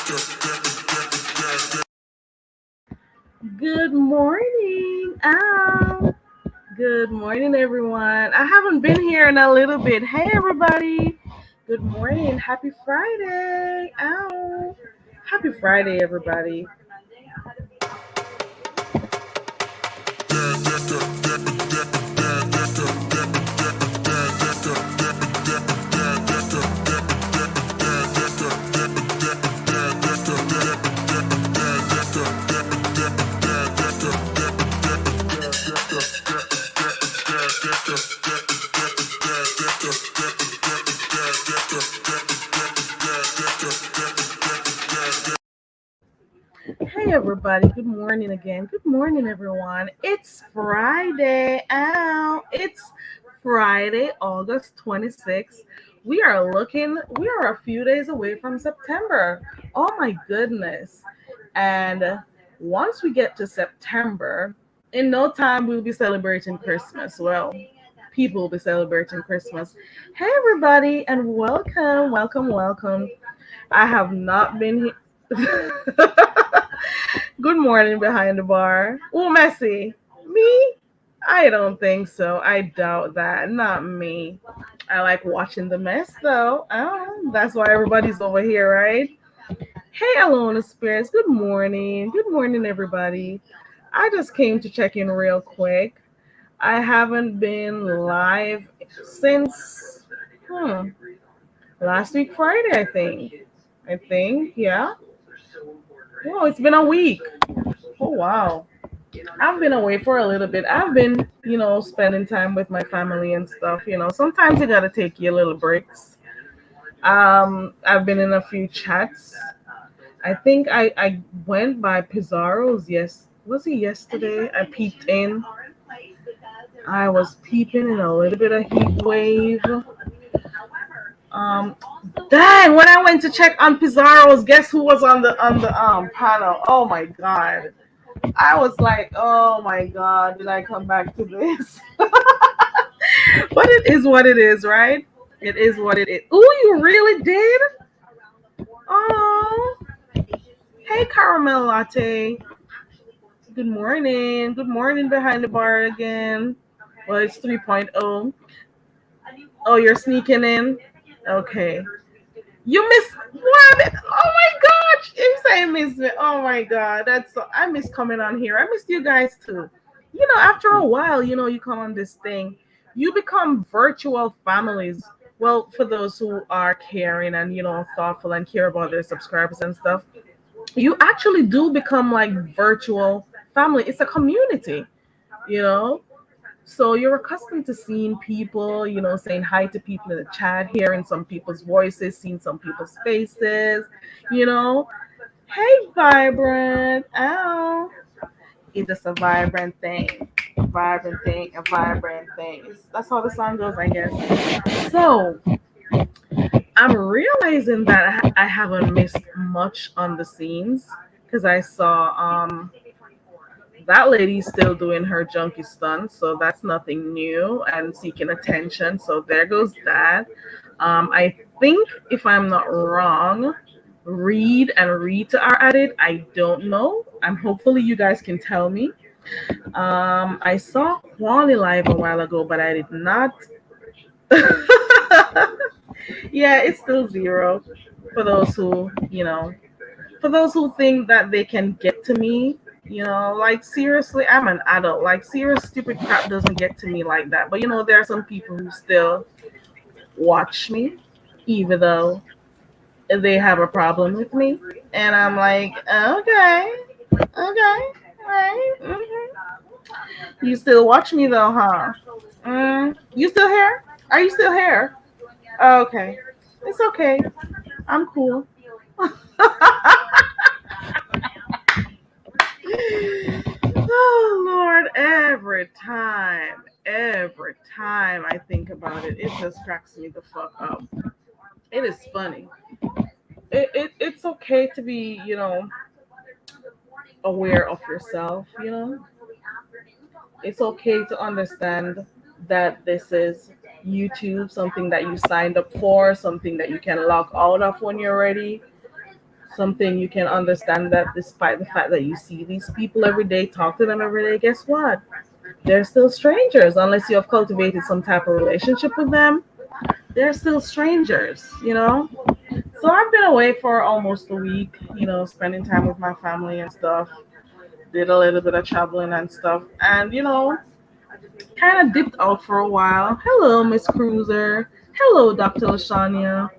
Good morning. Good morning, everyone. I haven't been here in a little bit. Hey, everybody. Good morning. Happy Friday. Happy Friday, everybody. Hey, everybody. Good morning again. Good morning, everyone. It's Friday. It's Friday, August 26th. We are a few days away from September. Oh, my goodness. And once we get to September, in no time we'll be celebrating Christmas. Well, people will be celebrating Christmas. Hey, everybody, and welcome, welcome, welcome. I have not been here. Good morning behind the bar. Oh, Messi. Me? I don't think so. I doubt that. Not me. I like watching the mess though. Oh, that's why everybody's over here, right? Hey, Alona Spirits. Good morning. Good morning, everybody. I just came to check in real quick. I haven't been live since last week Friday, I think. Yeah. Oh, it's been a week. Oh, wow. I've been away for a little bit. I've been, spending time with my family and stuff. Sometimes you gotta take your little breaks. I've been in a few chats. I think I went by Pizarro's. Yes, was he yesterday? I peeped in. I was peeping in a little bit of heat wave. Um, Dang! When I went to check on Pizarro's, guess who was on the panel? Oh my god! I was like, oh my god, did I come back to this? But it is what it is, right? It is what it is. Ooh, you really did? Oh, hey, caramel latte. Good morning. Good morning behind the bar again. Well, it's 3.0. Oh, you're sneaking in? Okay. You miss what? Oh my gosh! You say miss me. Oh my god, that's so. I miss coming on here. I miss you guys too. After a while, you come on this thing, you become virtual families. Well, for those who are caring and thoughtful and care about their subscribers and stuff, you actually do become like virtual family. It's a community, you know. So you're accustomed to seeing people, saying hi to people in the chat, hearing some people's voices, seeing some people's faces, you know. Hey, vibrant. Ow. It's just a vibrant thing. Vibrant thing, a vibrant thing. That's how the song goes, I guess. So I'm realizing that I haven't missed much on the scenes because I saw that lady's still doing her junkie stunt, so that's nothing new and seeking attention. So there goes that. I think if I'm not wrong, Reed and Rita are at it. I don't know. I'm hopefully you guys can tell me. I saw Quali live a while ago, but I did not. Yeah, it's still zero for those who think that they can get to me. Like seriously, I'm an adult. Like serious stupid crap doesn't get to me like that. But there are some people who still watch me, even though they have a problem with me, and I'm like, okay, okay, right. You still watch me though, huh? You still here? Are you still here? Okay, it's okay. I'm cool. Oh Lord, every time I think about it, it just cracks me the fuck up. It is funny. It's okay to be, aware of yourself, It's okay to understand that this is YouTube, something that you signed up for, something that you can log out of when you're ready. Something you can understand that despite the fact that you see these people every day, talk to them every day, guess what? They're still strangers unless you have cultivated some type of relationship with them. They're still strangers, you know? So I've been away for almost a week, spending time with my family and stuff. Did a little bit of traveling and stuff. And, kind of dipped out for a while. Hello, Miss Cruiser. Hello, Dr. Lashania.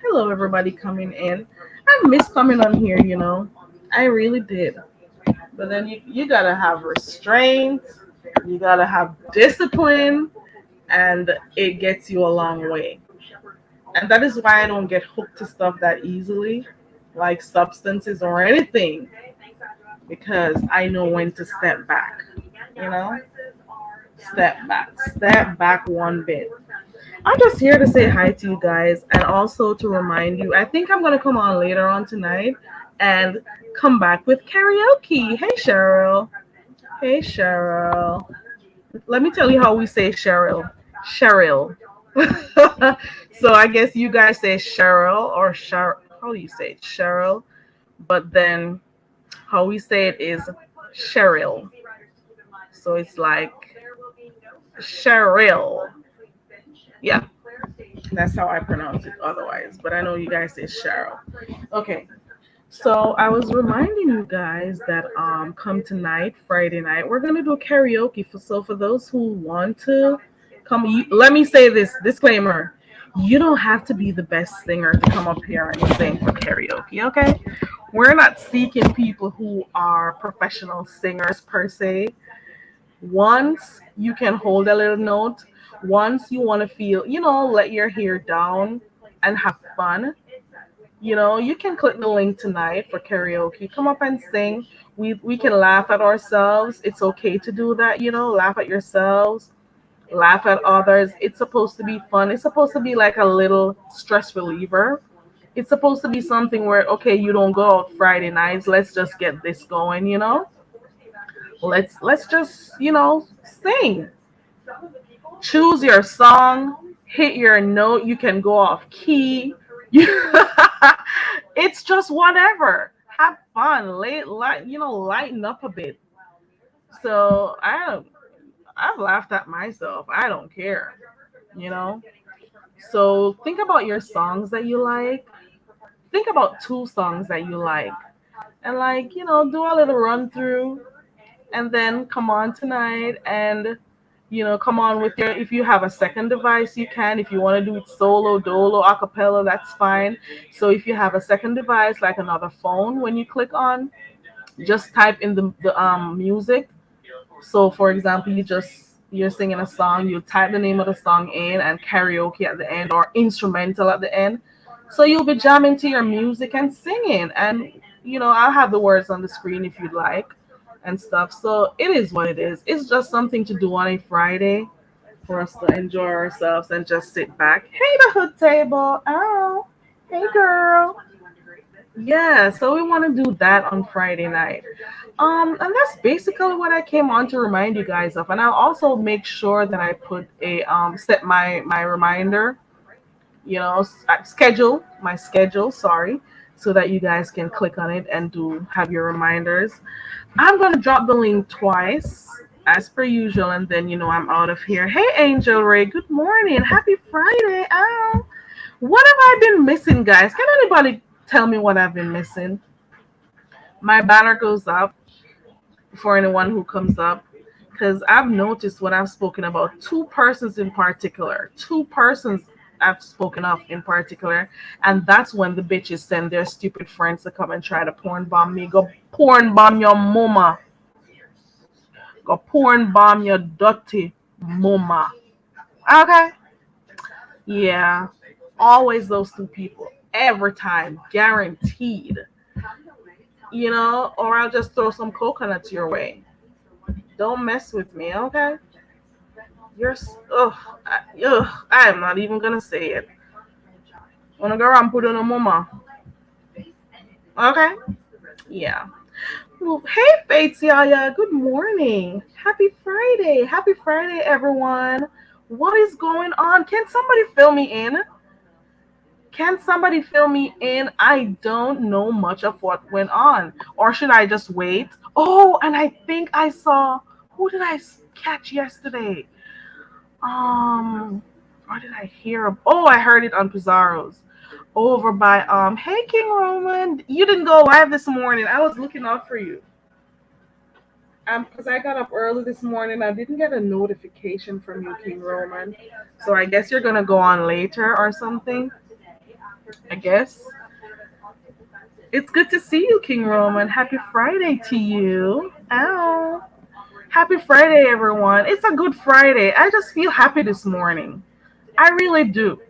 Hello, everybody coming in. I miss coming on here, I really did. But then you gotta have restraint, you gotta have discipline, and it gets you a long way. And that is why I don't get hooked to stuff that easily, like substances or anything, because I know when to step back, you know? Step back one bit. I'm just here to say hi to you guys and also to remind you. I think I'm gonna come on later on tonight and come back with karaoke. Hey Cheryl. Hey Cheryl. Let me tell you how we say Cheryl. Cheryl. So I guess you guys say Cheryl or Cheryl. How do you say it? Cheryl. But then how we say it is Cheryl. So it's like Cheryl. Yeah, that's how I pronounce it otherwise. But I know you guys say Cheryl. Okay. So I was reminding you guys that come tonight, Friday night, we're gonna do karaoke. For those who want to come, let me say this disclaimer: you don't have to be the best singer to come up here and sing for karaoke. Okay, we're not seeking people who are professional singers per se. Once you can hold a little note, once you want to feel, let your hair down and have fun, you can click the link tonight for karaoke. Come up and sing. We can laugh at ourselves. It's okay to do that, laugh at yourselves, laugh at others. It's supposed to be fun. It's supposed to be like a little stress reliever. It's supposed to be something where, okay, you don't go out Friday nights. Let's just get this going. Let's just, sing. Choose your song, hit your note. You can go off key. It's just whatever. Have fun. Lighten up a bit. So I've laughed at myself. I don't care. You know. So think about your songs that you like. Think about two songs that you like, and do a little run through, and then come on tonight and come on with your, if you have a second device you can, if you want to do it solo, dolo, a cappella, that's fine. So if you have a second device like another phone, when you click on, just type in the music. So for example, you're singing a song, you type the name of the song in and karaoke at the end or instrumental at the end. So you'll be jamming to your music and singing, and I'll have the words on the screen if you'd like and stuff. So it is what it is. It's just something to do on a Friday for us to enjoy ourselves and just sit back. Hey, the hood table. Oh, hey, girl. Yeah, so we want to do that on Friday night. And that's basically what I came on to remind you guys of. And I'll also make sure that I put a set my reminder, schedule my schedule. Sorry, so that you guys can click on it and do have your reminders. I'm gonna drop the link twice, as per usual, and then I'm out of here. Hey, Angel Ray, good morning, happy Friday. Oh, what have I been missing, guys? Can anybody tell me what I've been missing? My banner goes up for anyone who comes up, because I've noticed when I've spoken about two persons in particular, two persons I've spoken of in particular, and that's when the bitches send their stupid friends to come and try to porn bomb me. Go porn bomb your mama. Go porn bomb your dirty mama. Okay? Yeah. Always those two people. Every time. Guaranteed. Or I'll just throw some coconuts your way. Don't mess with me, okay? I am not even gonna say it. Wanna go around put on a mama. Okay? Yeah. Well, hey, Fates Yaya. Good morning. Happy Friday. Happy Friday, everyone. What is going on? Can somebody fill me in? Can somebody fill me in? I don't know much of what went on. Or should I just wait? Oh, and I think I saw, who did catch yesterday? Um, what did I hear? Oh, I heard it on Pizarro's over by Hey King Roman. You didn't go live this morning. I was looking out for you. Because I got up early this morning. I didn't get a notification from you, King Roman. So I guess you're gonna go on later or something. I guess. It's good to see you, King Roman. Happy Friday to you. Ow. Happy Friday, everyone. It's a good Friday. I just feel happy this morning. I really do.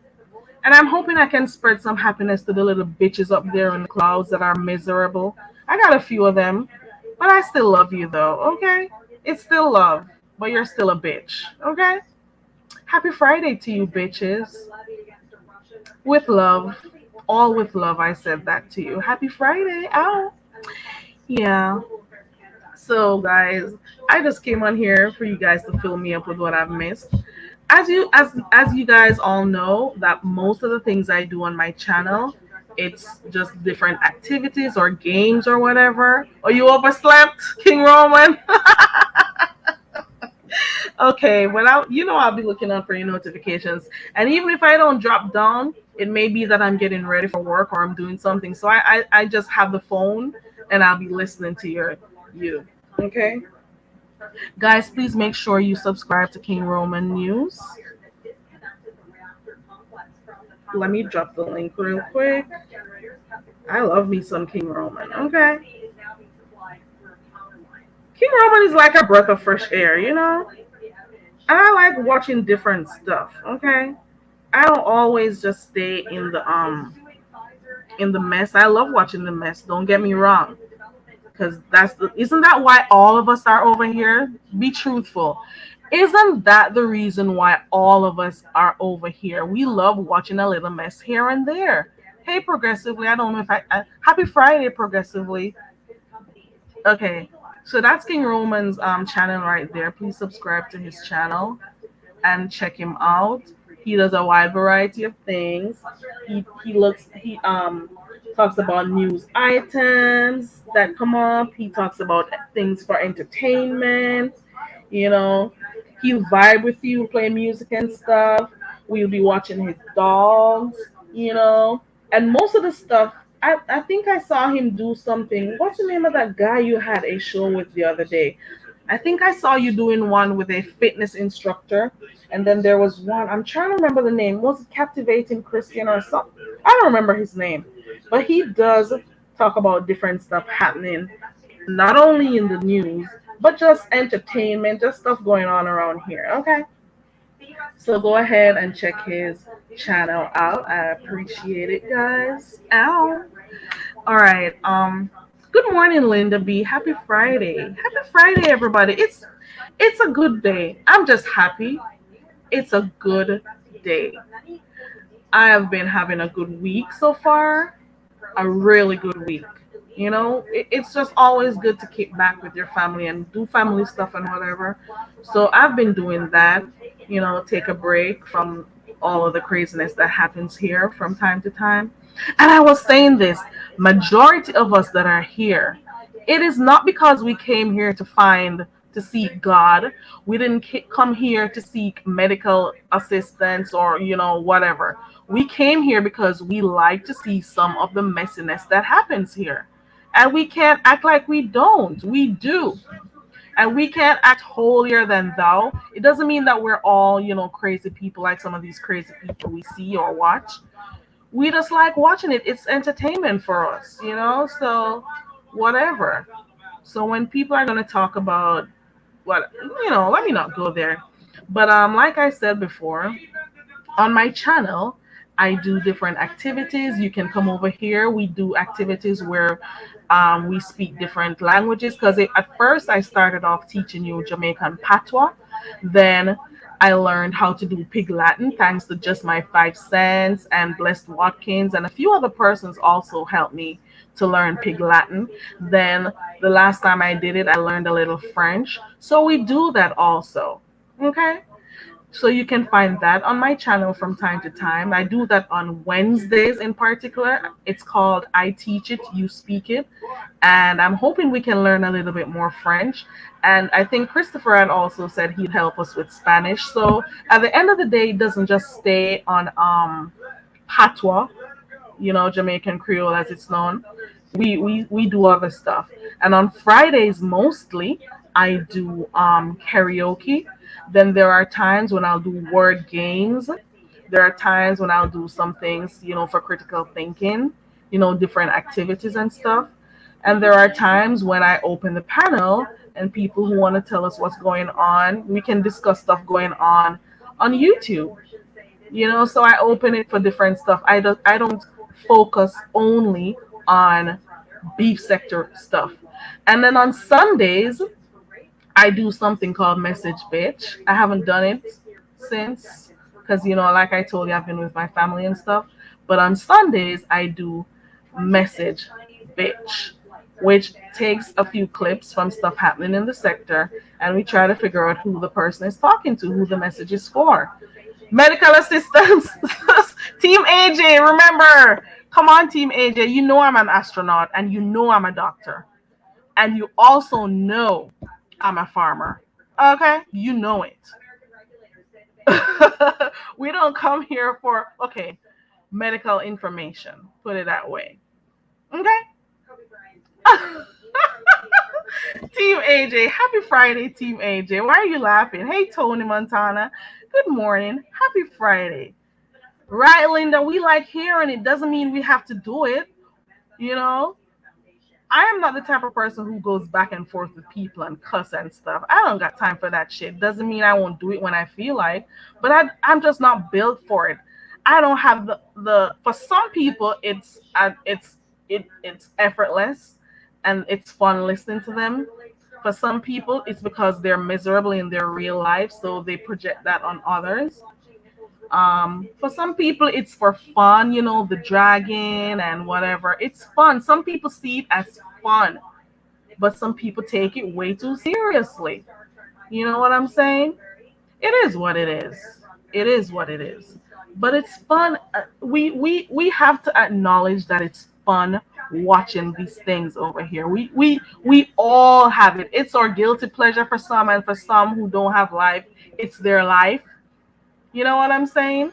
And I'm hoping I can spread some happiness to the little bitches up there in the clouds that are miserable. I got a few of them, but I still love you though, okay? It's still love, but you're still a bitch, okay? Happy Friday to you, bitches. With love. All with love, I said that to you. Happy Friday. Ow. Yeah. So, guys, I just came on here for you guys to fill me up with what I've missed. As you guys all know, that most of the things I do on my channel, it's just different activities or games or whatever. Or you overslept, King Roman? Okay, well, I'll be looking out for your notifications, and even if I don't drop down, it may be that I'm getting ready for work or I'm doing something. So I just have the phone, and I'll be listening to you. Okay, guys, please make sure you subscribe to King Roman News. Let me drop the link real quick. I love me some King Roman. Okay, King Roman is like a breath of fresh air, you know. And I like watching different stuff. Okay, I don't always just stay in the mess. I love watching the mess. Don't get me wrong, because isn't that why all of us are over here? Be truthful. Isn't that the reason why all of us are over here? We love watching a little mess here and there. Hey, progressively. I don't know if happy Friday, progressively. Okay, so that's King Roman's channel right there. Please subscribe to his channel and check him out. He does a wide variety of things. He talks about news items that come up. He talks about things for entertainment. You know, he'll vibe with you, play music and stuff. We'll be watching his dogs. You know, and most of the stuff. I think I saw him do something. What's the name of that guy you had a show with the other day? I think I saw you doing one with a fitness instructor, and then there was one. I'm trying to remember the name. Was it Captivating Christian or something? I don't remember his name, but he does talk about different stuff happening, not only in the news, but just entertainment, just stuff going on around here. Okay, so go ahead and check his channel out. I appreciate it, guys. Ow. All right. Good morning, Linda B. Happy Friday. Happy Friday, everybody. It's a good day. I'm just happy. It's a good day. I have been having a good week so far. A really good week. You know, it's just always good to kick back with your family and do family stuff and whatever. So I've been doing that, take a break from all of the craziness that happens here from time to time. And I was saying this, majority of us that are here, it is not because we came here to seek God. We didn't come here to seek medical assistance or, whatever. We came here because we like to see some of the messiness that happens here. And we can't act like we don't. We do. And we can't act holier than thou. It doesn't mean that we're all, crazy people like some of these crazy people we see or watch. We just like watching it. It's entertainment for us, So whatever. So when people are gonna talk about let me not go there. But like I said before, on my channel, I do different activities. You can come over here. We do activities where we speak different languages. Because at first I started off teaching you Jamaican patois. Then I learned how to do Pig Latin thanks to Just My 5 Cents and Blessed Watkins. And a few other persons also helped me to learn Pig Latin. Then the last time I did it, I learned a little French. So we do that also. Okay? So you can find that on my channel from time to time. I do that on Wednesdays in particular. It's called I Teach It, You Speak It. And I'm hoping we can learn a little bit more French. And I think Christopher had also said he'd help us with Spanish. So at the end of the day, it doesn't just stay on patois, Jamaican Creole as it's known. We do other stuff. And on Fridays mostly I do karaoke. Then there are times when I'll do word games. There are times when I'll do some things, for critical thinking, different activities and stuff. And there are times when I open the panel and people who want to tell us what's going on, we can discuss stuff going on YouTube. So I open it for different stuff. I don't focus only on beef sector stuff. And then on Sundays I do something called message bitch. I haven't done it since, because like I told you, I've been with my family and stuff. But on Sundays I do message bitch, which takes a few clips from stuff happening in the sector, and we try to figure out who the person is talking to, who the message is for. Medical assistance. Team AJ, remember. Come on, Team AJ. You know I'm an astronaut and you know I'm a doctor. And you also know I'm a farmer. Okay? You know it. We don't come here for, okay, medical information. Put it that way. Okay? Team AJ, happy Friday, Team AJ. Why are you laughing? Hey, Tony Montana. Good morning. Happy Friday. Right, Linda, we like hearing it. Doesn't mean we have to do it. You know, I am not the type of person who goes back and forth with people and cuss and stuff. I don't got time for that shit. Doesn't mean I won't do it when I feel like, but I'm just not built for it. I don't have the for some people it's effortless and it's fun listening to them. For some people it's because they're miserable in their real life, so they project that on others. For some people it's for fun, the dragging and whatever. It's fun. Some people see it as fun, but some people take it way too seriously. You know what I'm saying? It is what it is. It is what it is. But it's fun. We have to acknowledge that it's fun watching these things over here. We all have it. It's our guilty pleasure for some, and for some who don't have life, it's their life. You know what I'm saying?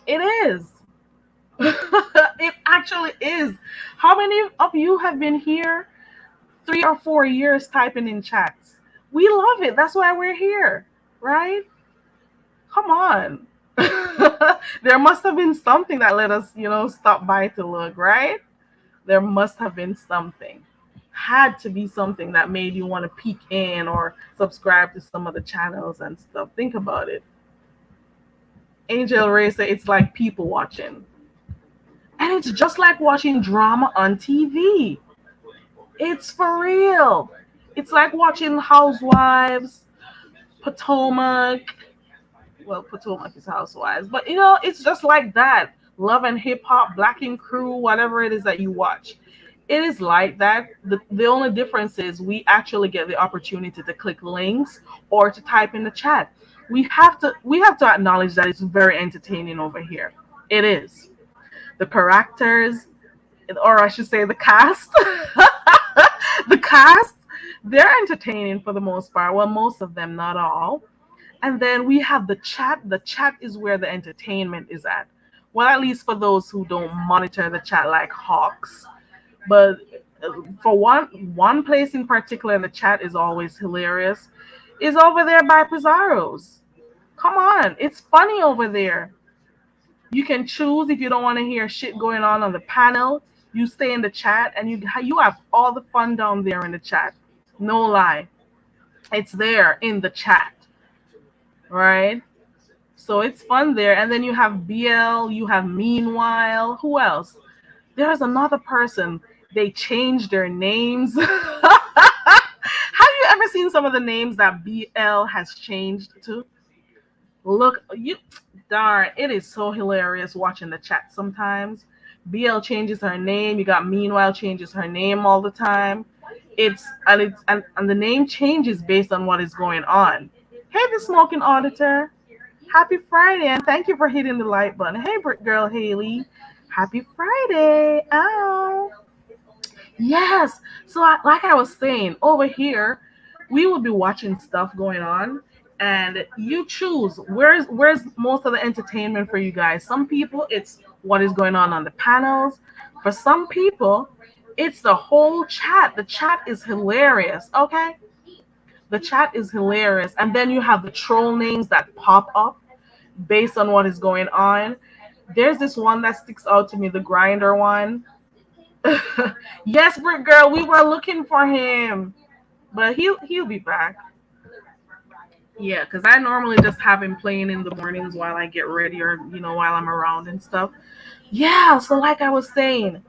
It is. It actually is. How many of you have been here 3 or 4 years typing in chats? We love it. That's why we're here, right? Come on. There must have been something that let us, stop by to look, right? There must have been something. Had to be something that made you want to peek in or subscribe to some of the channels and stuff. Think about it. Angel Ray said it's like people watching. And it's just like watching drama on TV. It's for real. It's like watching Housewives, Potomac. Well, Potomac is Housewives, but it's just like that. Love and Hip Hop, Black and Crew, whatever it is that you watch. It is like that. The only difference is we actually get the opportunity to click links or to type in the chat. We have to acknowledge that it's very entertaining over here. It is. The characters, or I should say the cast, the cast, they're entertaining for the most part. Well, most of them, not all. And then we have the chat. The chat is where the entertainment is at. Well, at least for those who don't monitor the chat like hawks. But for one place in particular, the chat is always hilarious. Is over there by Pizarro's. Come on, it's funny over there. You can choose if you don't want to hear shit going on the panel. You stay in the chat, and you have all the fun down there in the chat. No lie, it's there in the chat, right? So it's fun there. And then you have BL. You have Meanwhile. Who else? There's another person. They changed their names. Have you ever seen some of the names that BL has changed to? Look, you darn, it is so hilarious watching the chat sometimes. BL changes her name. You got Meanwhile changes her name all the time. And the name changes based on what is going on. Hey, the smoking auditor. Happy Friday, and thank you for hitting the like button. Hey, Brick Girl Haley. Happy Friday. Ow. Yes. So, like I was saying, over here, we will be watching stuff going on, and you choose where's most of the entertainment for you guys. Some people, it's what is going on the panels. For some people, it's the whole chat. The chat is hilarious. Okay, the chat is hilarious, and then you have the troll names that pop up based on what is going on. There's this one that sticks out to me, the grinder one. Yes, Brick Girl, we were looking for him, but he'll be back. Yeah, because I normally just have him playing in the mornings while I get ready or while I'm around and stuff. Yeah, so like I was saying,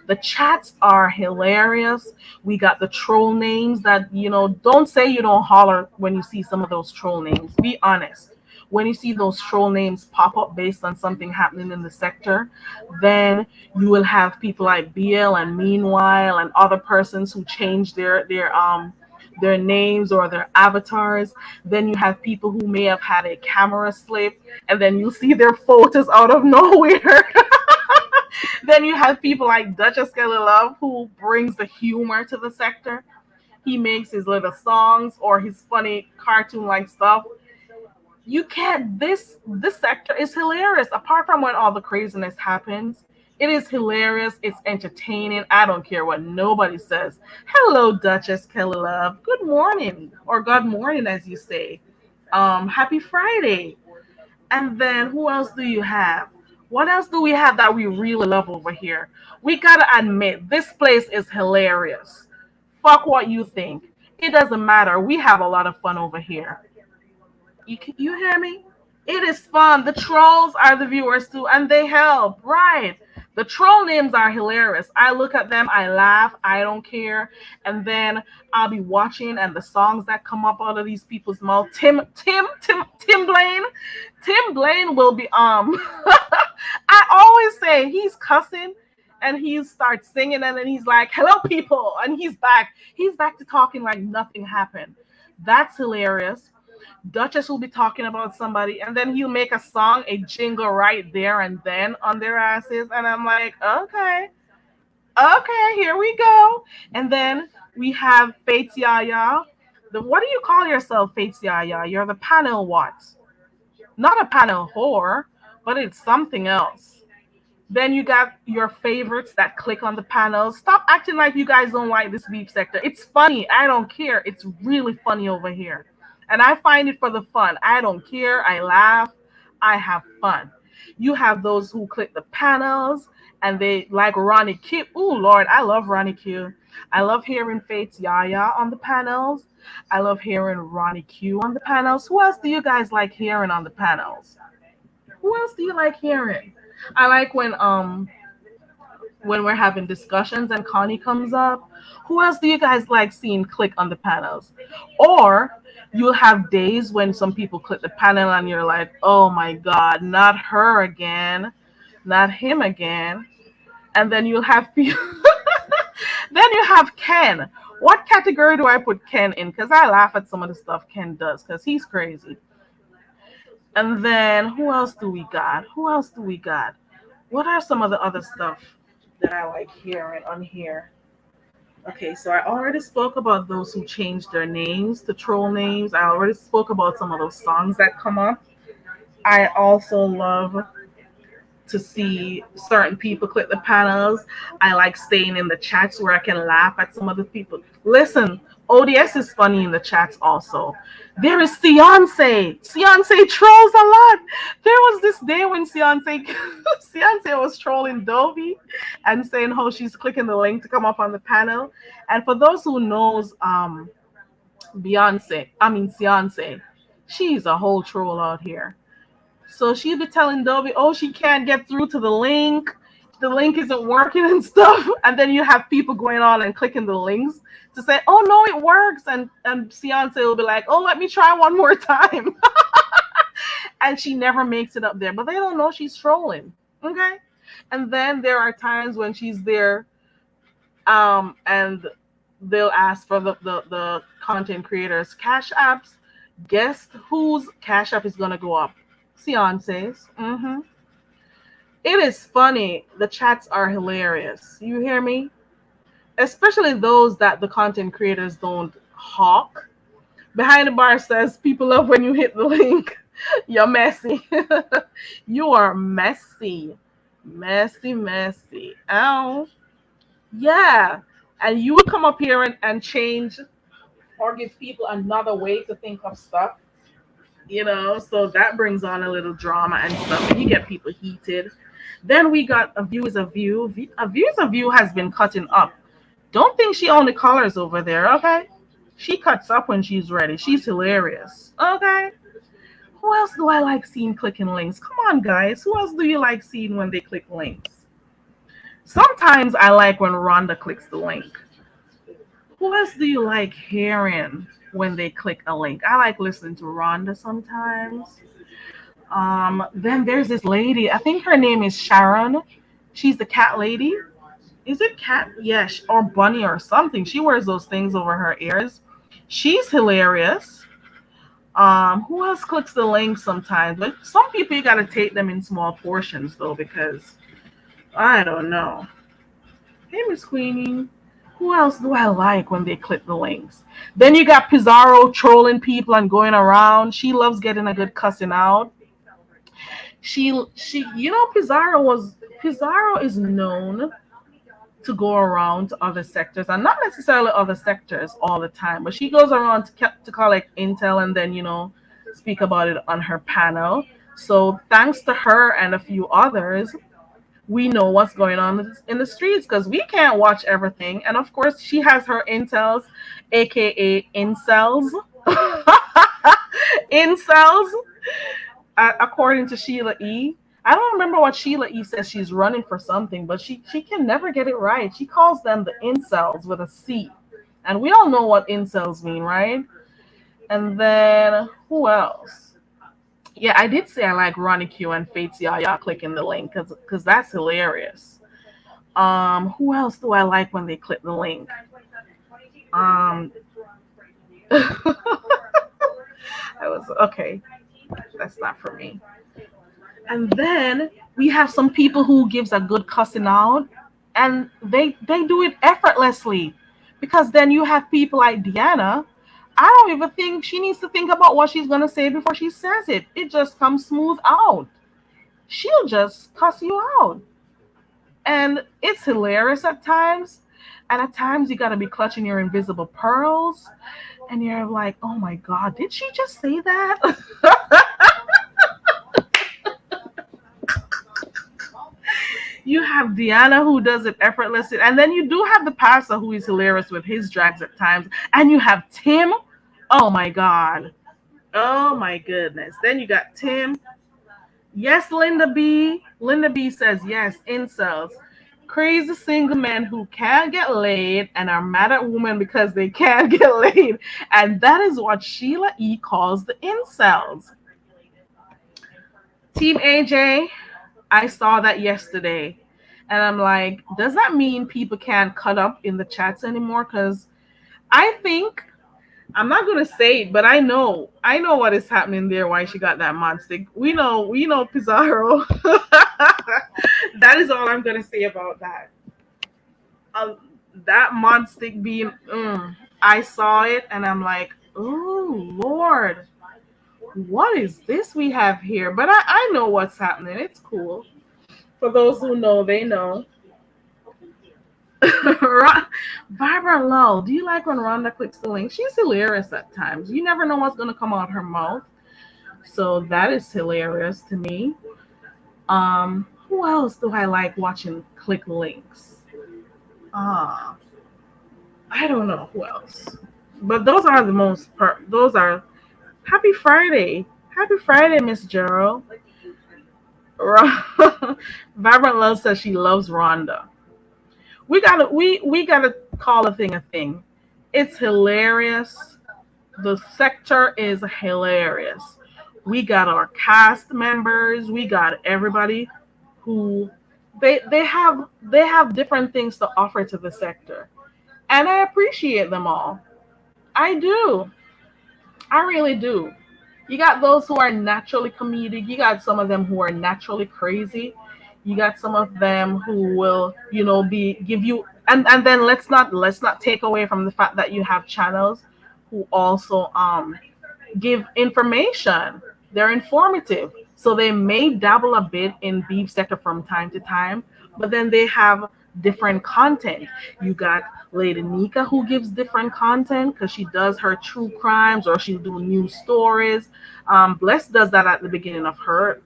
the chats are hilarious. We got the troll names that, don't say you don't holler when you see some of those troll names. Be honest. When you see those troll names pop up based on something happening in the sector, then you will have people like BL and Meanwhile and other persons who change their names or their avatars. Then you have people who may have had a camera slip and then you see their photos out of nowhere. Then you have people like Duchess Kelly Love who brings the humor to the sector. He makes his little songs or his funny cartoon like stuff. You can't this sector is hilarious. Apart from when all the craziness happens, it is hilarious, it's entertaining. I don't care what nobody says. Hello, Duchess Kelly Love. Good morning. Or good morning as you say. Happy Friday. And then who else do you have? What else do we have that we really love over here? We gotta admit, this place is hilarious. Fuck what you think. It doesn't matter. We have a lot of fun over here. You hear me? It is fun. The trolls are the viewers too, and they help. Right. The troll names are hilarious. I look at them, I laugh, I don't care, and then I'll be watching, and the songs that come up out of these people's mouth. Tim Blaine, Tim Blaine will be I always say he's cussing, and he starts singing, and then he's like, "Hello, people," and he's back. He's back to talking like nothing happened. That's hilarious. Duchess will be talking about somebody, and then he'll make a song, a jingle right there and then on their asses, and I'm like, okay, okay, here we go. And then we have Fates Yaya. What do you call yourself, Fates Yaya? You're the panel what? Not a panel whore, but it's something else. Then you got your favorites that click on the panels. Stop acting like you guys don't like this beef sector. It's funny. I don't care. It's really funny over here. And I find it for the fun. I don't care. I laugh. I have fun. You have those who click the panels and they like Ronnie Q. Oh, Lord. I love Ronnie Q. I love hearing Fates Yaya on the panels. I love hearing Ronnie Q on the panels. Who else do you guys like hearing on the panels? Who else do you like hearing? I like when we're having discussions and Connie comes up. Who else do you guys like seeing click on the panels? Or you'll have days when some people click the panel and you're like, oh my God, not her again, not him again. And then you'll have people, then you have Ken. What category do I put Ken in? Because I laugh at some of the stuff Ken does because he's crazy. And then who else do we got? Who else do we got? What are some of the other stuff that I like hearing on here? Okay, so I already spoke about those who changed their names to troll names. I already spoke about some of those songs that come up. I also love to see certain people click the panels. I like staying in the chats where I can laugh at some of the people. Listen, ODS is funny in the chats also. There is Beyonce. Beyonce trolls a lot. There was this day when Beyonce Beyonce was trolling Dovey and saying how she's clicking the link to come up on the panel. And for those who knows Beyonce, she's a whole troll out here. So she'd be telling Dobby, oh, she can't get through to the link. The link isn't working and stuff. And then you have people going on and clicking the links to say, oh, no, it works. And Beyonce will be like, oh, let me try one more time. And she never makes it up there. But they don't know she's trolling. Okay? And then there are times when she's there and they'll ask for the content creators' cash apps. Guess whose cash app is going to go up? Fiancés. It is funny. The chats are hilarious. You hear me? Especially those that the content creators don't hawk. Behind the bar says people love when you hit the link. You're messy. You are messy. Messy, messy. Ow. Yeah. And you would come up here and change or give people another way to think of stuff, so that brings on a little drama and stuff, and you get people heated. Then we got a view is a view. A view is a view has been cutting up. Don't think she only colors over there, okay? She cuts up when she's ready. She's hilarious, okay? Who else do I like seeing clicking links? Come on, guys. Who else do you like seeing when they click links? Sometimes I like when Rhonda clicks the link. Who else do you like hearing when they click a link? I like listening to Rhonda sometimes. Then there's this lady. I think her name is Sharon. She's the cat lady. Is it cat? Yes, or bunny or something. She wears those things over her ears. She's hilarious. Who else clicks the link sometimes? But some people you gotta take them in small portions though, because I don't know. Hey, Miss Queenie. Who else do I like when they click the links? Then you got Pizarro trolling people and going around. She loves getting a good cussing out. She Pizarro is known to go around to other sectors, and not necessarily other sectors all the time, but she goes around to collect intel and then speak about it on her panel. So thanks to her and a few others, we know what's going on in the streets because we can't watch everything. And of course, she has her intels, aka incels. Incels, according to Sheila E. I don't remember what Sheila E says. She's running for something, but she can never get it right. She calls them the incels with a C. And we all know what incels mean, right? And then who else? Yeah, I did say I like Ronnie Q and Fates Yaya clicking the link because that's hilarious. Who else do I like when they click the link? Um, I was okay. That's not for me. And then we have some people who gives a good cussing out, and they do it effortlessly. Because then you have people like Deanna. I don't even think she needs to think about what she's gonna say before she says it. It just comes smooth out. She'll just cuss you out. And it's hilarious at times. And at times you gotta be clutching your invisible pearls and you're like, oh my god, did she just say that? You have Deanna who does it effortlessly, and then you do have the pastor who is hilarious with his drags at times, and you have Tim. Oh my god. Oh my goodness. Then you got Tim. Yes, Linda B. Linda B says yes, incels. Crazy single men who can't get laid and are mad at women because they can't get laid. And that is what Sheila E calls the incels. Team AJ, I saw that yesterday. And I'm like, does that mean people can't cut up in the chats anymore? Because I think I'm not gonna say it, but I know what is happening there. Why she got that monster? We know Pizarro. That is all I'm gonna say about that. Uh, that monster being, I saw it and I'm like, oh Lord, what is this we have here? But I know what's happening. It's cool. For those who know, they know. Vibrant Lull. Do you like when Rhonda clicks the link? She's hilarious at times. You never know what's going to come out her mouth. So that is hilarious to me. Who else do I like watching click links? Uh, I don't know who else. But those are the most, those are, happy Friday. Happy Friday, Miss Gerald. Vibrant Love says she loves Rhonda. We gotta call a thing a thing. It's hilarious. The sector is hilarious. We got our cast members. We got everybody who they have different things to offer to the sector, and I appreciate them all. I do. I really do. You got those who are naturally comedic. You got some of them who are naturally crazy. You got some of them who will, be give you, and then let's not take away from the fact that you have channels who also give information. They're informative. So they may dabble a bit in beef sector from time to time, but then they have different content. You got Lady Nika who gives different content because she does her true crimes or she'll do news stories. Bless does that at the beginning of her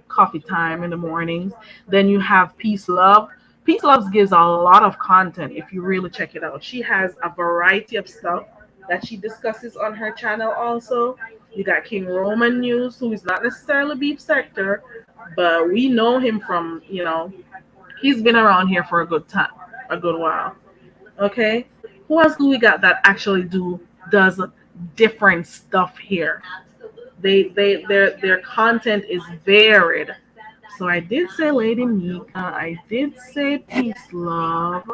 coffee time in the mornings. Then you have Peace Love. Peace Loves gives a lot of content if you really check it out. She has a variety of stuff that she discusses on her channel also. You got King Roman News, who is not necessarily beef sector, but we know him from, he's been around here for a good time, a good while. Okay? Who else do we got that actually does different stuff here? Their content is varied. So I did say Lady Mika, I did say Peace Love.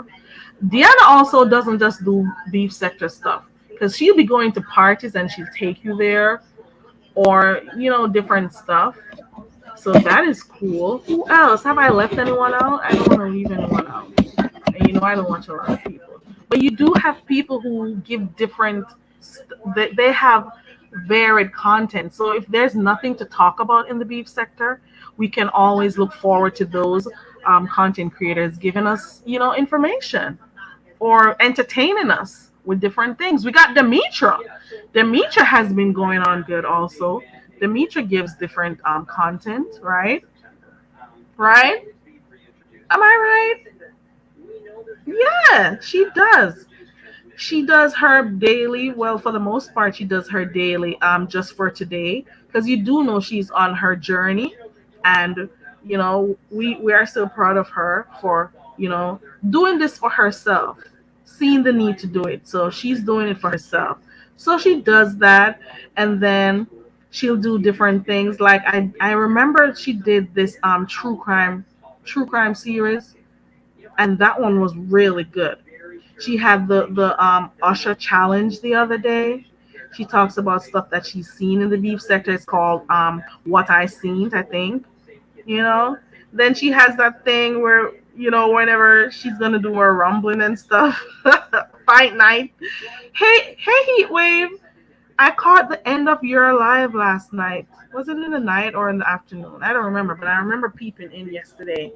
Deanna also doesn't just do beef sector stuff because she'll be going to parties and she'll take you there or different stuff. So that is cool. Who else? Have I left anyone out? I don't want to leave anyone out. And I don't watch a lot of people. But you do have people who give different. They have varied content. So if there's nothing to talk about in the beef sector, we can always look forward to those content creators giving us information or entertaining us with different things. We got Demetra. Demetra has been going on good also. Demetra gives different content, right? Right? Am I right? Yeah, she does. She does her daily. Well, for the most part, she does her daily just for today because you do know she's on her journey, and we are so proud of her for doing this for herself, seeing the need to do it. So she's doing it for herself. So she does that, and then she'll do different things. Like I remember she did this true crime series, and that one was really good. She had the Usher challenge the other day. She talks about stuff that she's seen in the beef sector. It's called What I Seen, I think. You know. Then she has that thing where whenever she's gonna do her rumbling and stuff, fight night. Hey, Heat Wave. I caught the end of your live last night. Was it in the night or in the afternoon? I don't remember, but I remember peeping in yesterday.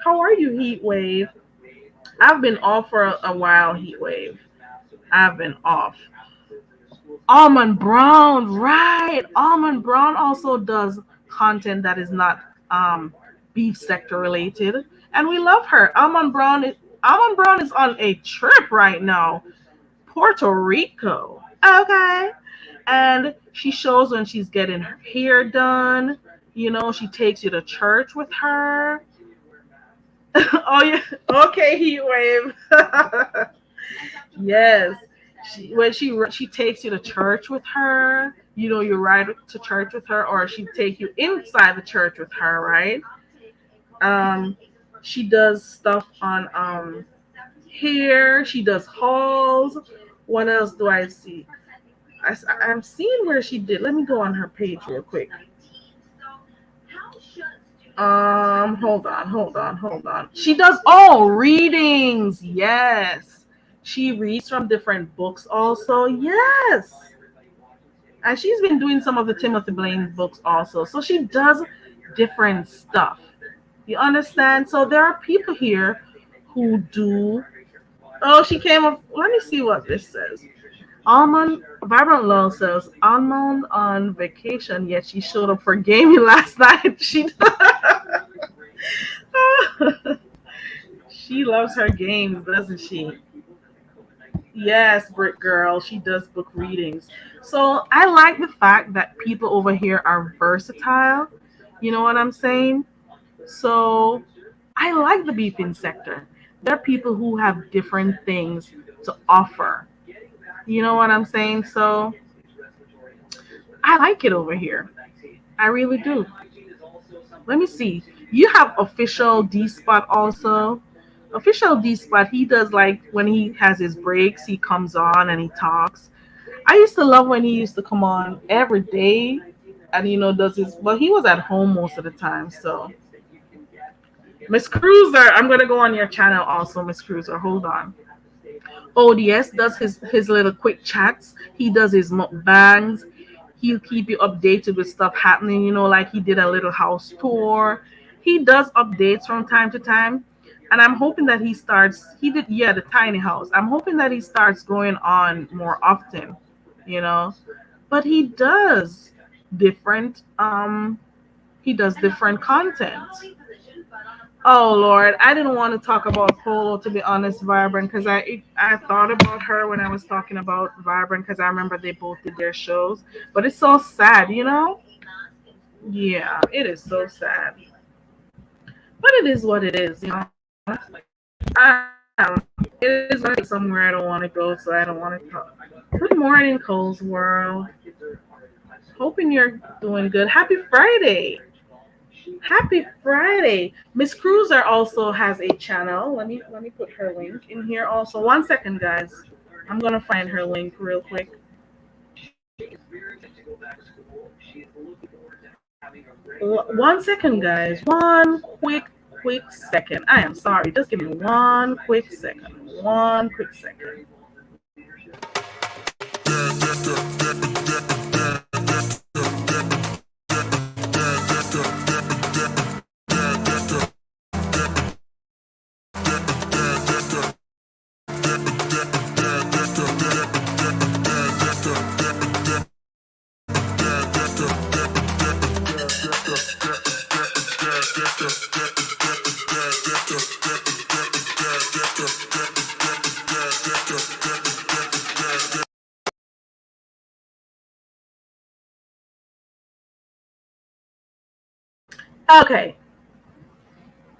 How are you, Heat Wave? I've been off for a while, Heat Wave. I've been off. Almond Brown, right? Almond Brown also does content that is not beef sector related, and we love her. Almond Brown is on a trip right now, Puerto Rico. Okay, and she shows when she's getting her hair done. She takes you to church with her. Oh yeah, okay, Heat Wave. Yes, when she takes you to church with her, you ride to church with her, or she take you inside the church with her, right? Um, she does stuff on hair. She does hauls. What else do I see? I'm seeing where she did. Let me go on her page real quick. Hold on. She does readings. Yes. She reads from different books also. Yes. And she's been doing some of the Timothy Blaine books also. So she does different stuff. You understand? So there are people here who do. Oh, she came up. Let me see what this says. Almond Vibrant Love says Almond on vacation, yet she showed up for gaming last night. She loves her games, doesn't she? Yes, Brick Girl. She does book readings. So I like the fact that people over here are versatile. You know what I'm saying? So I like the beeping sector. There are people who have different things to offer. You know what I'm saying? So I like it over here. I really do. Let me see. You have official D spot also. Official D spot. He does like when he has his breaks. He comes on and he talks. I used to love when he used to come on every day and does his, but he was at home most of the time. So Miss Cruiser, I'm gonna go on your channel also, Miss Cruiser. Hold on. ODS does his little quick chats. He does his mukbangs. He'll keep you updated with stuff happening. Like he did a little house tour. He does updates from time to time, and I'm hoping that he starts. He did, yeah, the tiny house. I'm hoping that he starts going on more often. You know, but different. He does different content. Oh Lord, I didn't want to talk about Polo to be honest, Vibrant, because I thought about her when I was talking about Vibrant because I remember they both did their shows, but it's so sad. Yeah, it is so sad, but it is what it is going to take somewhere I don't want to go, so I don't want to talk. Good morning, Cole's World. Hoping you're doing good. Happy Friday. Happy Friday. Miss Cruiser also has a channel. Let me put her link in here also. 1 second, guys. I'm gonna find her link real quick. 1 second, guys. Quick second. I am sorry. Just give me 1 quick second. 1 quick second. Okay.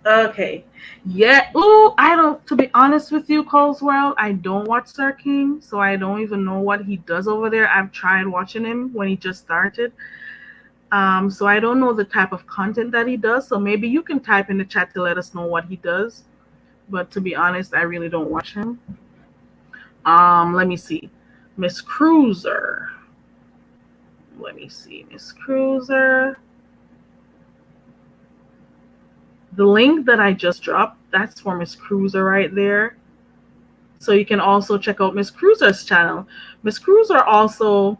Okay. Yeah. Ooh, I don't. To be honest with you, Cole's World, I don't watch Sir King, so I don't even know what he does over there. I've tried watching him when he just started. So I don't know the type of content that he does. So maybe you can type in the chat to let us know what he does. But to be honest, I really don't watch him. Let me see. Miss Cruiser. Let me see. Miss Cruiser. The link that I just dropped, that's for Miss Cruiser right there. So you can also check out Miss Cruiser's channel. Miss Cruiser also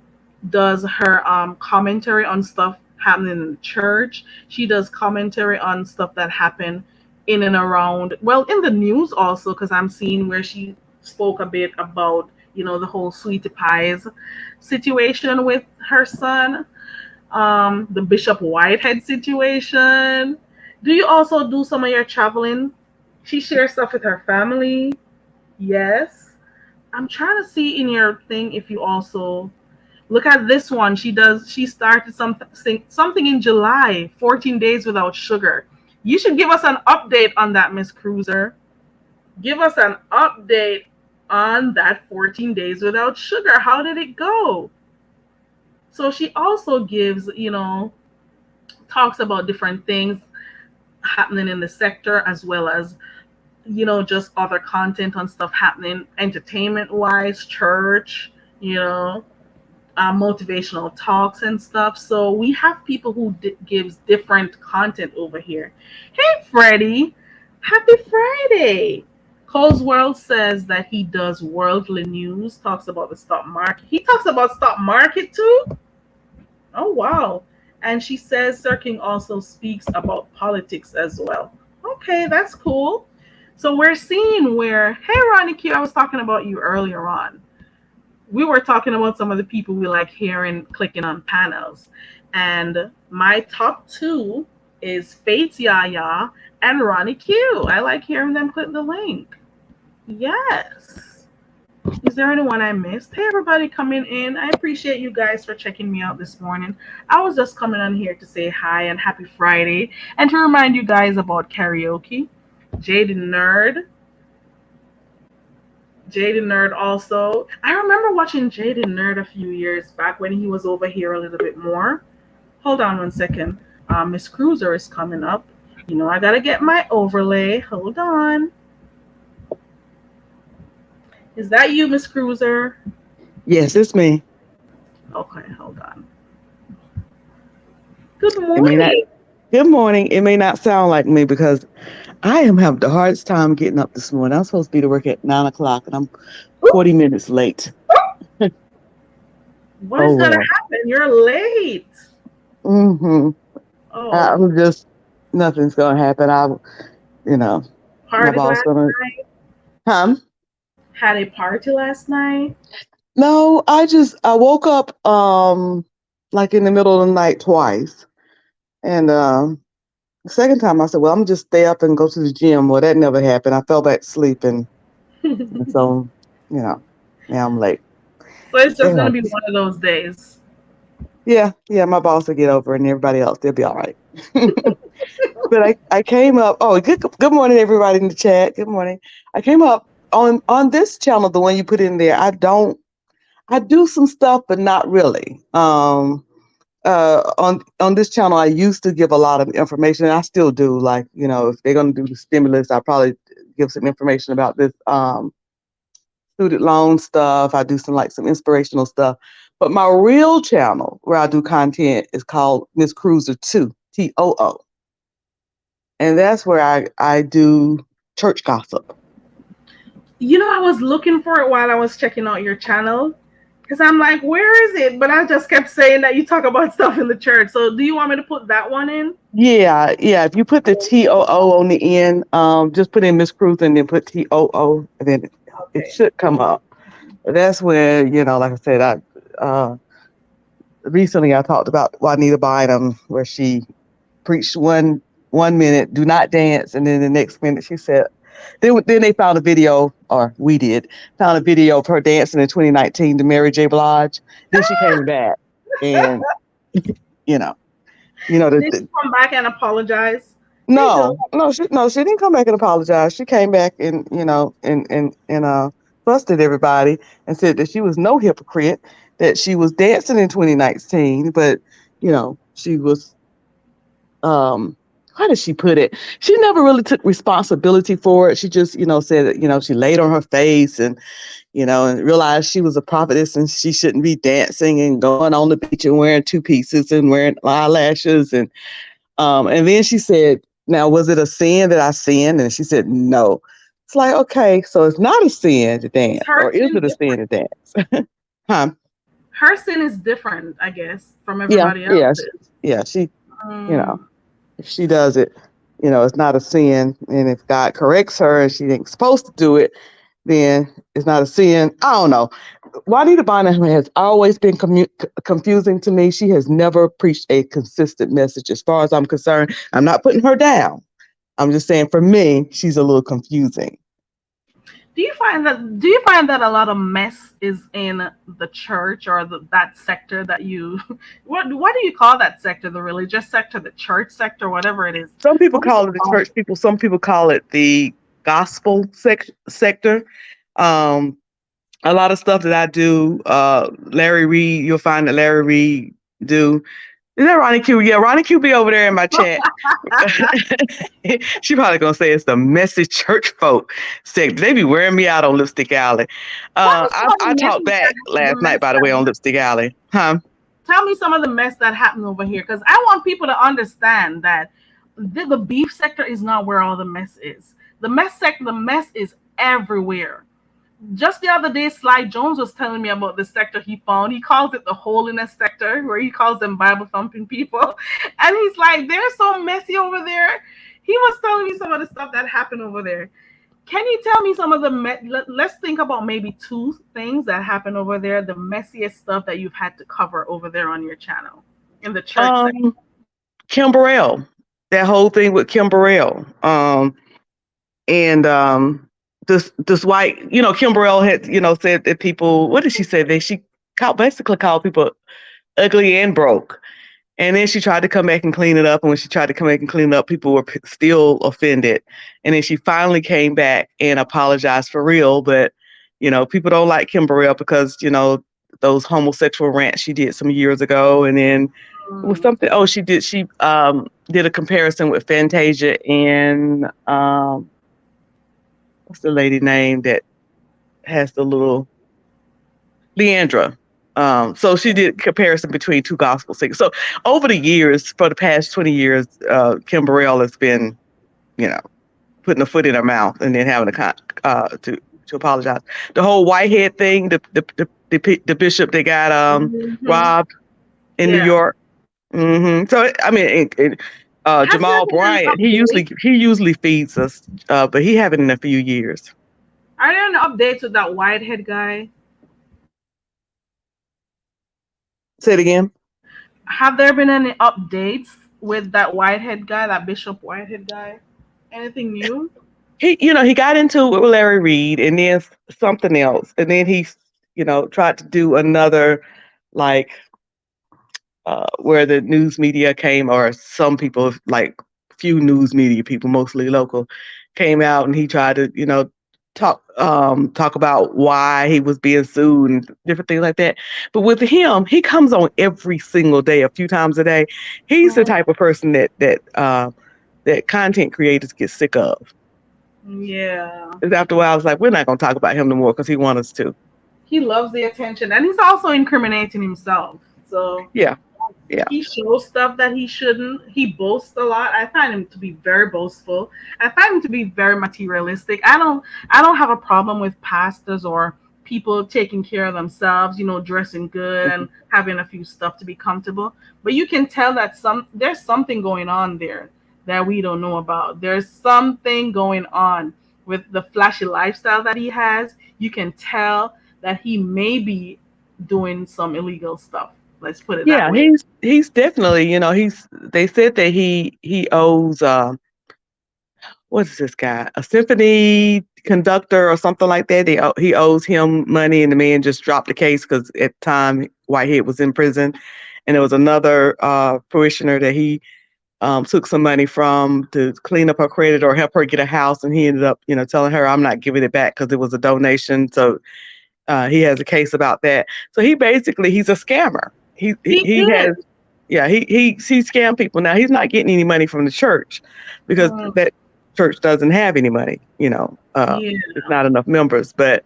does her commentary on stuff happening in the church. She does commentary on stuff that happened in and around, well, in the news also, because I'm seeing where she spoke a bit about, the whole Sweetie Pies situation with her son, the Bishop Whitehead situation. Do you also do some of your traveling? She shares stuff with her family. Yes. I'm trying to see in your thing if you also look at this one. She started something in July, 14 days without sugar. You should give us an update on that, Miss Cruiser. Give us an update on that 14 days without sugar. How did it go? So she also gives, talks about different things happening in the sector as well as just other content on stuff happening entertainment wise, church, motivational talks and stuff. So we have people who gives different content over here. Hey, Freddie, happy Friday. Cole's World says that he does worldly news, talks about the stock market. He talks about stock market too. Oh wow. And she says Sir King also speaks about politics as well. Okay, that's cool. So we're seeing where, hey Ronnie Q, I was talking about you earlier on. We were talking about some of the people we like hearing clicking on panels. And my top two is Faith Yaya and Ronnie Q. I like hearing them click the link. Yes. Is there anyone I missed? Hey, everybody coming in. I appreciate you guys for checking me out this morning. I was just coming on here to say hi and happy Friday and to remind you guys about karaoke. Jaden Nerd. Jaden Nerd also. I remember watching Jaden Nerd a few years back when he was over here a little bit more. Hold on 1 second. Miss Cruiser is coming up. I got to get my overlay. Hold on. Is that you, Miss Cruiser? Yes, it's me. Okay, hold on. Good It may not. morning. Good morning. It may not sound like me because I am having the hardest time getting up this morning. I'm supposed to be to work at 9 o'clock, and I'm Oop, 40 minutes late. what Oh is gonna well. happen? You're late. hmm Oh, I'm just nothing's gonna happen. You know, my party boss last gonna. night. Huh? Had a party last night. No, I woke up like in the middle of the night twice, and the second time I said, "Well, I'm just stay up and go to the gym." Well, that never happened. I fell back to sleep, and so you know now I'm late. So it's It just gonna be happens. one of those days. Yeah, yeah, my boss will get over it and everybody else, they'll be all right. But I came up, oh, good morning, everybody in the chat. Good morning. I came up on this channel, the one you put in there. I do some stuff, but not really. On this channel, I used to give a lot of information. And I still do. Like, if they're going to do the stimulus, I probably give some information about this student loan stuff. I do some inspirational stuff. But my real channel where I do content is called Miss Cruiser 2, TOO. And that's where I do church gossip. I was looking for it while I was checking out your channel. Because I'm like, where is it? But I just kept saying that you talk about stuff in the church. So do you want me to put that one in? Yeah, yeah. If you put the TOO on the end, just put in Miss Cruiser and then put TOO, and then it Okay. should come up. That's where, like I said, recently I talked about Juanita Bynum, where she preached one minute, do not dance, and then the next minute she said, then they found a video, or we did, found a video of her dancing in 2019 to Mary J. Blige. Then she came back, and you know, Did she come back and apologize? Hey, girl. no, she didn't come back and apologize. She came back and busted everybody and said that she was no hypocrite, that she was dancing in 2019, but she was how did she put it? She never really took responsibility for it. She just, said that, she laid on her face and realized she was a prophetess and she shouldn't be dancing and going on the beach and wearing two pieces and wearing eyelashes and then she said, "Now was it a sin that I sinned?" And she said, "No." It's like, okay, so it's not a sin to Is dance, her or is sin it a sin different? to dance? Huh? Her sin is different, I guess, from Yeah, everybody yeah, else's. yeah. You know, Um, if she does it, it's not a sin. And if God corrects her and she ain't supposed to do it, then it's not a sin. I don't know. Juanita Bynum has always been confusing to me. She has never preached a consistent message, as far as I'm concerned. I'm not putting her down. I'm just saying, for me, she's a little confusing. do you find that a lot of mess is in the church or that sector that you what do you call that sector, the religious sector, the church sector, whatever it is? Some people What do you call it the call church people. Some people call it the gospel sector. Um, a lot of stuff that I do, Larry Reed, you'll find that Larry Reed do. Is that Ronnie Q? Yeah, Ronnie Q be over there in my chat. She probably gonna say it's the messy church folk sector. They be wearing me out on Lipstick Alley. Tell me some of I the talked messes back the last night, mess by the way, on that Lipstick Alley. Huh? tell me some of the mess that happened over here, because I want people to understand that the beef sector is not where all the mess is. The mess is everywhere. Just the other day, Sly Jones was telling me about the sector he found. He calls it the holiness sector, where he calls them Bible thumping people. And he's like, they're so messy over there. He was telling me some of the stuff that happened over there. Can you tell me some of let's think about maybe two things that happened over there, the messiest stuff that you've had to cover over there on your channel in the church sector? Um, Kim Burrell. That whole thing with Kim Burrell. And this white, Kim Burrell had, said that people, what did she say? That she basically called people ugly and broke. And then she tried to come back and clean it up. And when she tried to come back and clean it up, people were still offended. And then she finally came back and apologized for real. But, people don't like Kim Burrell because, those homosexual rants she did some years ago. And then it was Mm. something, oh, she did a comparison with Fantasia and what's the lady name that has the little Leandra. So she did comparison between two gospel singers. So over the years, for the past 20 years, Kim Burrell has been, you know, putting a foot in her mouth and then having to apologize. The whole Whitehead thing, the bishop that got Hmm. robbed in New Yeah. York. So I mean, Has there Jamal been any Bryant, updates? he usually feeds us, but he haven't in a few years. Are there any updates with that Whitehead guy? Say it again. Have there been any updates with that Whitehead guy, that Bishop Whitehead guy? Anything new? He got into it with Larry Reed, and then something else, and then he, tried to do another, like, where the news media came, or some people, like few news media people, mostly local, came out, and he tried to, talk about why he was being sued and different things like that. But with him, he comes on every single day, a few times a day. He's the Mm, type of person that content creators get sick of. yeah. 'Cause after a while, I was like, we're not going to talk about him no more because he wants us to. He loves the attention and he's also incriminating himself. So Yeah, yeah, he shows stuff that he shouldn't. He boasts a lot. I find him to be very boastful. I find him to be very materialistic. I don't have a problem with pastors or people taking care of themselves, dressing good mhm. and having a few stuff to be comfortable. But you can tell that there's something going on there that we don't know about. There's something going on with the flashy lifestyle that he has. You can tell that he may be doing some illegal stuff. Let's put it that Yeah. way. He's definitely, They said that he owes what is this guy, a symphony conductor or something like that. He owes him money, and the man just dropped the case because at the time Whitehead was in prison, and there was another parishioner that he took some money from to clean up her credit or help her get a house, and he ended up, telling her, "I'm not giving it back because it was a donation." So he has a case about that. So he's a scammer. He He has, is. yeah, he scammed people. Now he's not getting any money from the church because Mm, that church doesn't have any money. yeah. It's not enough members. But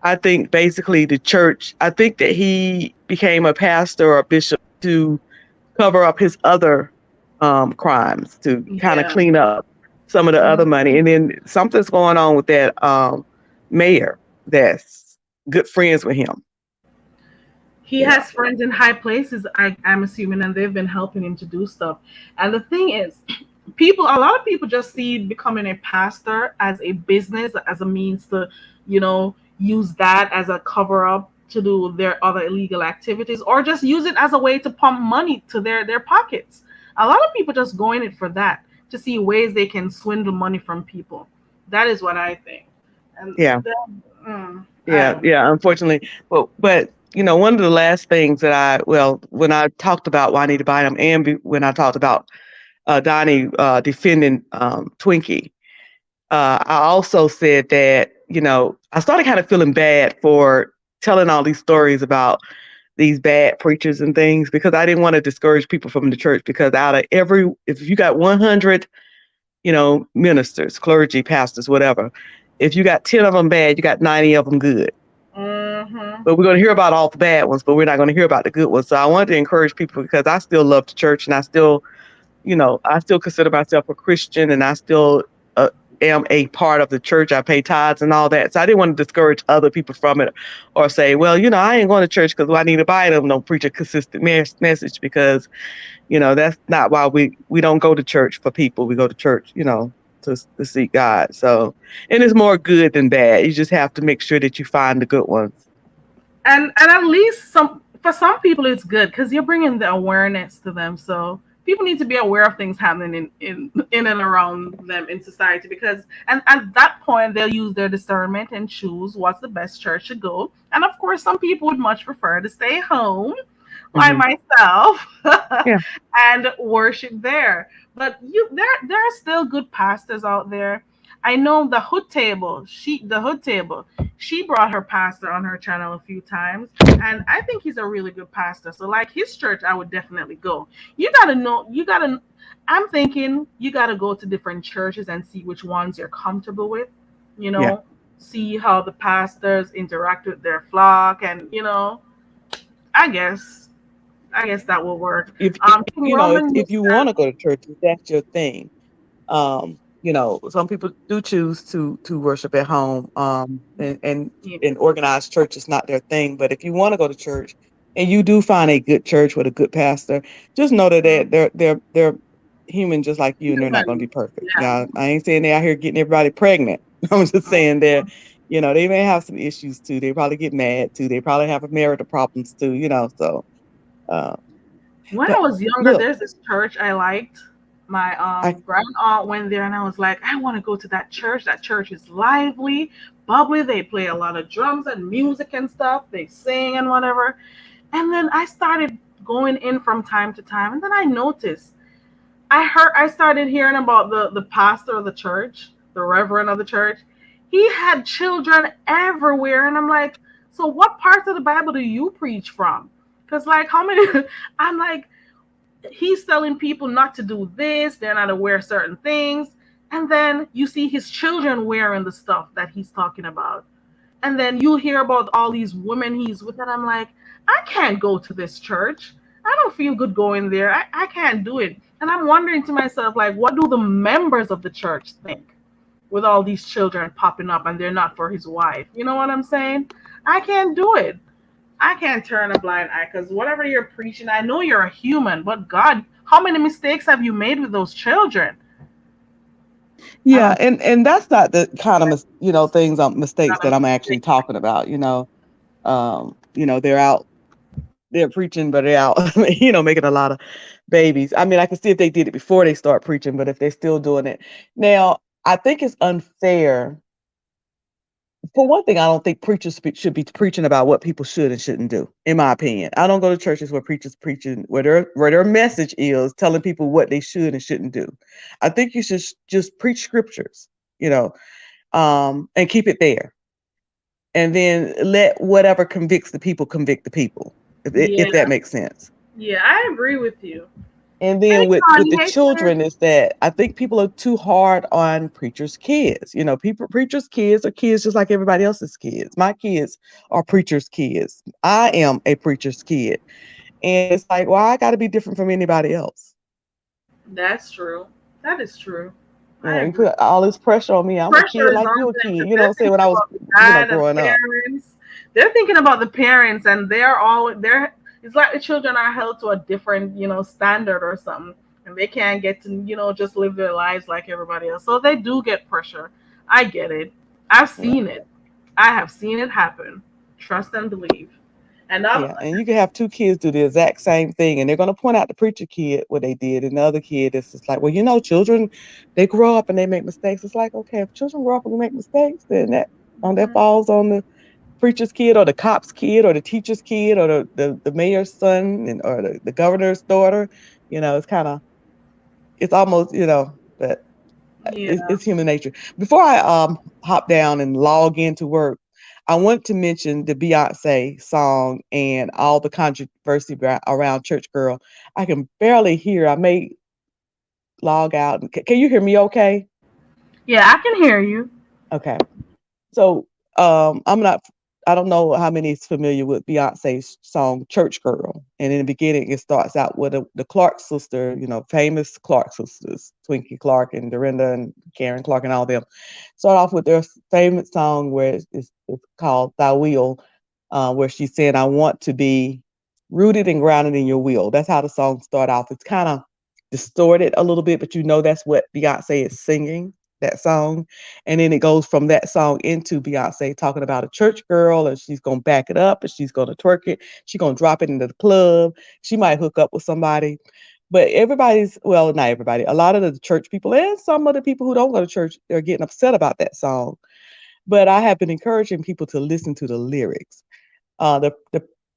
I think basically the church. I think that he became a pastor or a bishop to cover up his other crimes, to kind of Yeah. clean up some of the other Mm. money. And then something's going on with that mayor that's good friends with him. He You know. has friends in high places, I'm assuming, and they've been helping him to do stuff. And the thing is, a lot of people just see becoming a pastor as a business, as a means to, use that as a cover up to do their other illegal activities, or just use it as a way to pump money to their pockets. A lot of people just go in it for that, to see ways they can swindle money from people. That is what I think. And Yeah. I Yeah, don't know. yeah, unfortunately. But one of the last things that when I talked about Juanita Bynum, and when I talked about Donnie defending Twinkie, I also said that, I started kind of feeling bad for telling all these stories about these bad preachers and things, because I didn't want to discourage people from the church, because if you got 100, ministers, clergy, pastors, whatever, if you got 10 of them bad, you got 90 of them good. Hmm. But we're going to hear about all the bad ones, but we're not going to hear about the good ones. So I wanted to encourage people, because I still love the church, and I still consider myself a Christian, and I still uh, am a part of the church. I pay tithes and all that. So I didn't want to discourage other people from it, or say, well, I ain't going to church because I need to buy them. Don't preach a consistent message, because, that's not why we don't go to church for people. We go to church, to seek God. So, and it's more good than bad. You just have to make sure that you find the good ones. And at least for some people it's good because you're bringing the awareness to them. So people need to be aware of things happening in and around them in society, because and at that point they'll use their discernment and choose what's the best church to go. And of course some people would much prefer to stay home, like Hmm. myself, Yeah. and worship there. But there are still good pastors out there. I know the hood table, she brought her pastor on her channel a few times, and I think he's a really good pastor. So like his church, I would definitely go. I'm thinking you gotta go to different churches and see which ones you're comfortable with, you Yeah. know, see how the pastors interact with their flock, and I guess. I guess that will work. If King you know, Roman if used you to. want to go to church, if that's your thing. Some people do choose to worship at home, Yeah. and organized church is not their thing. But if you want to go to church and you do find a good church with a good pastor, just know that they're human just like you, and they're not going to be Human. perfect. Yeah. Yeah, I ain't saying they're out here getting everybody pregnant. I'm just saying they may have some issues too. They probably get mad too. They probably have marital problems too. So, uh, When I but was younger, look, there's this church I liked. My I grand aunt went there, and I was like, I want to go to that church. That church is lively, bubbly. They play a lot of drums and music and stuff. They sing and whatever. And then I started going in from time to time, and then I noticed I started hearing about the pastor of the church, the reverend of the church. He had children everywhere, and I'm like, so what parts of the Bible do you preach from? Because like how many? I'm like, he's telling people not to do this, they're not to wear certain things, and then you see his children wearing the stuff that he's talking about, and then you hear about all these women he's with, and I'm like, I can't go to this church. I don't feel good going there. I can't do it. And I'm wondering to myself, like, what do the members of the church think with all these children popping up and they're not for his wife? You know what I'm saying? I can't do it. I can't turn a blind eye because whatever you're preaching, I know you're a human, but God, how many mistakes have you made with those children? I Yeah, don't and that's not the kind of things mistakes not a that I'm actually mistake. talking about. They're out, they're preaching, but they're out, making a lot of babies. I mean, I can see if they did it before they start preaching, but if they're still doing it now, I think it's unfair. For one thing, I don't think preachers should be preaching about what people should and shouldn't do. In my opinion, I don't go to churches where preachers preaching where their message is telling people what they should and shouldn't do. I think you should just preach scriptures, you know, and keep it there, and then let whatever convicts the people convict the people, Yeah, if that makes sense. yeah, I agree with you. And Hey, then with Connie. the Hey, sis. children is that I think people are too hard on preachers' kids. People preachers' kids are kids just like everybody else's kids. My kids are preachers' kids. I am a preacher's kid. And it's like, well, I gotta be different from anybody else. That's true. That is true. I You agree. put all this pressure on me. I'm a Pressure kid is like on you a them kid. because You know what they're I'm saying? When thinking I was, about the dad and growing up. parents. They're thinking about the parents, and they're. It's like the children are held to a different, standard or something, and they can't get to, just live their lives like everybody else. So they do get pressure. I get it. I've Yeah. seen it. I have seen it happen. Trust and believe. And Yeah, and you can have two kids do the exact same thing, and they're going to point out the preacher kid what they did, and the other kid is just like, well, children, they grow up and they make mistakes. It's like, okay, if children grow up and make mistakes, then that falls on the preacher's kid or the cop's kid or the teacher's kid or the mayor's son or the governor's daughter. It's kind of it's almost but yeah, it's human nature. Before I hop down and log into work, I want to mention the Beyonce song and all the controversy around Church Girl. I can barely hear. I may log out. Can you hear me okay? yeah, I can hear you. Okay. So I'm not. I don't know how many is familiar with Beyonce's song "Church Girl," and in the beginning it starts out with the Clark sister, famous Clark sisters, Twinkie Clark and Dorinda and Karen Clark and all them. Start off with their famous song where it's called "Thy Will," where she's saying, "I want to be rooted and grounded in your will." That's how the song start off. It's kind of distorted a little bit, but that's what Beyonce is singing, that song. And then it goes from that song into Beyonce talking about a church girl, and she's gonna back it up, and she's gonna twerk it, she's gonna drop it into the club, she might hook up with somebody. But well, not everybody, a lot of the church people and some of the people who don't go to church are getting upset about that song. But I have been encouraging people to listen to the lyrics. The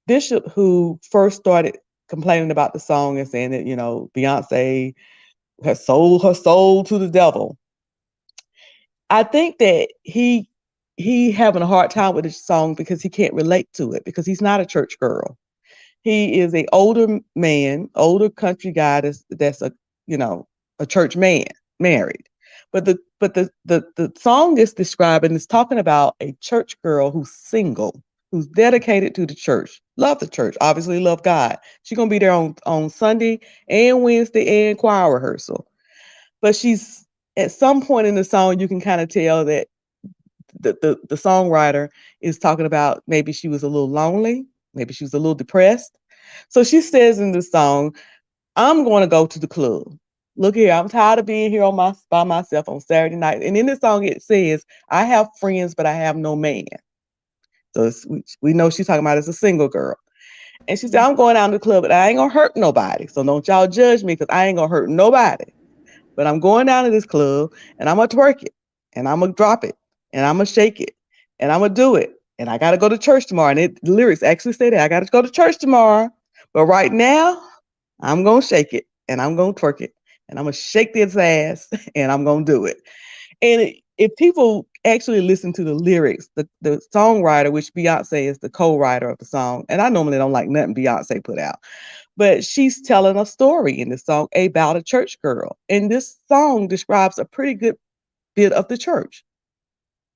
bishop who first started complaining about the song and saying that, Beyonce has sold her soul to the devil. I think that he having a hard time with this song because he can't relate to it because he's not a church girl. He is a older man, older country guy that's a church man, married. But the song is describing is talking about a church girl who's single. who's dedicated to the church, love the church, obviously love God. She's gonna be there on Sunday and Wednesday and choir rehearsal. But she's at some point in the song, you can kind of tell that the songwriter is talking about maybe she was a little lonely, maybe she was a little depressed. So she says in the song, I'm going to go to the club. Look here, I'm tired of being here on my by myself on Saturday night. And in the song, it says, I have friends, but I have no man. So we know she's talking about as a single girl. And she said, I'm going out to the club, but I ain't gonna hurt nobody. So don't y'all judge me because I ain't gonna hurt nobody. But I'm going down to this club and I'm gonna twerk it and I'm gonna drop it and I'm gonna shake it and I'm gonna do it. And I gotta go to church tomorrow. And the lyrics actually say that I gotta go to church tomorrow. But right now, I'm gonna shake it and I'm gonna twerk it and I'm gonna shake this ass and I'm gonna do it. And if people actually listen to the lyrics, the songwriter, which Beyonce is the co-writer of the song, and I normally don't like nothing Beyonce put out, but she's telling a story in this song about a church girl. And this song describes a pretty good bit of the church,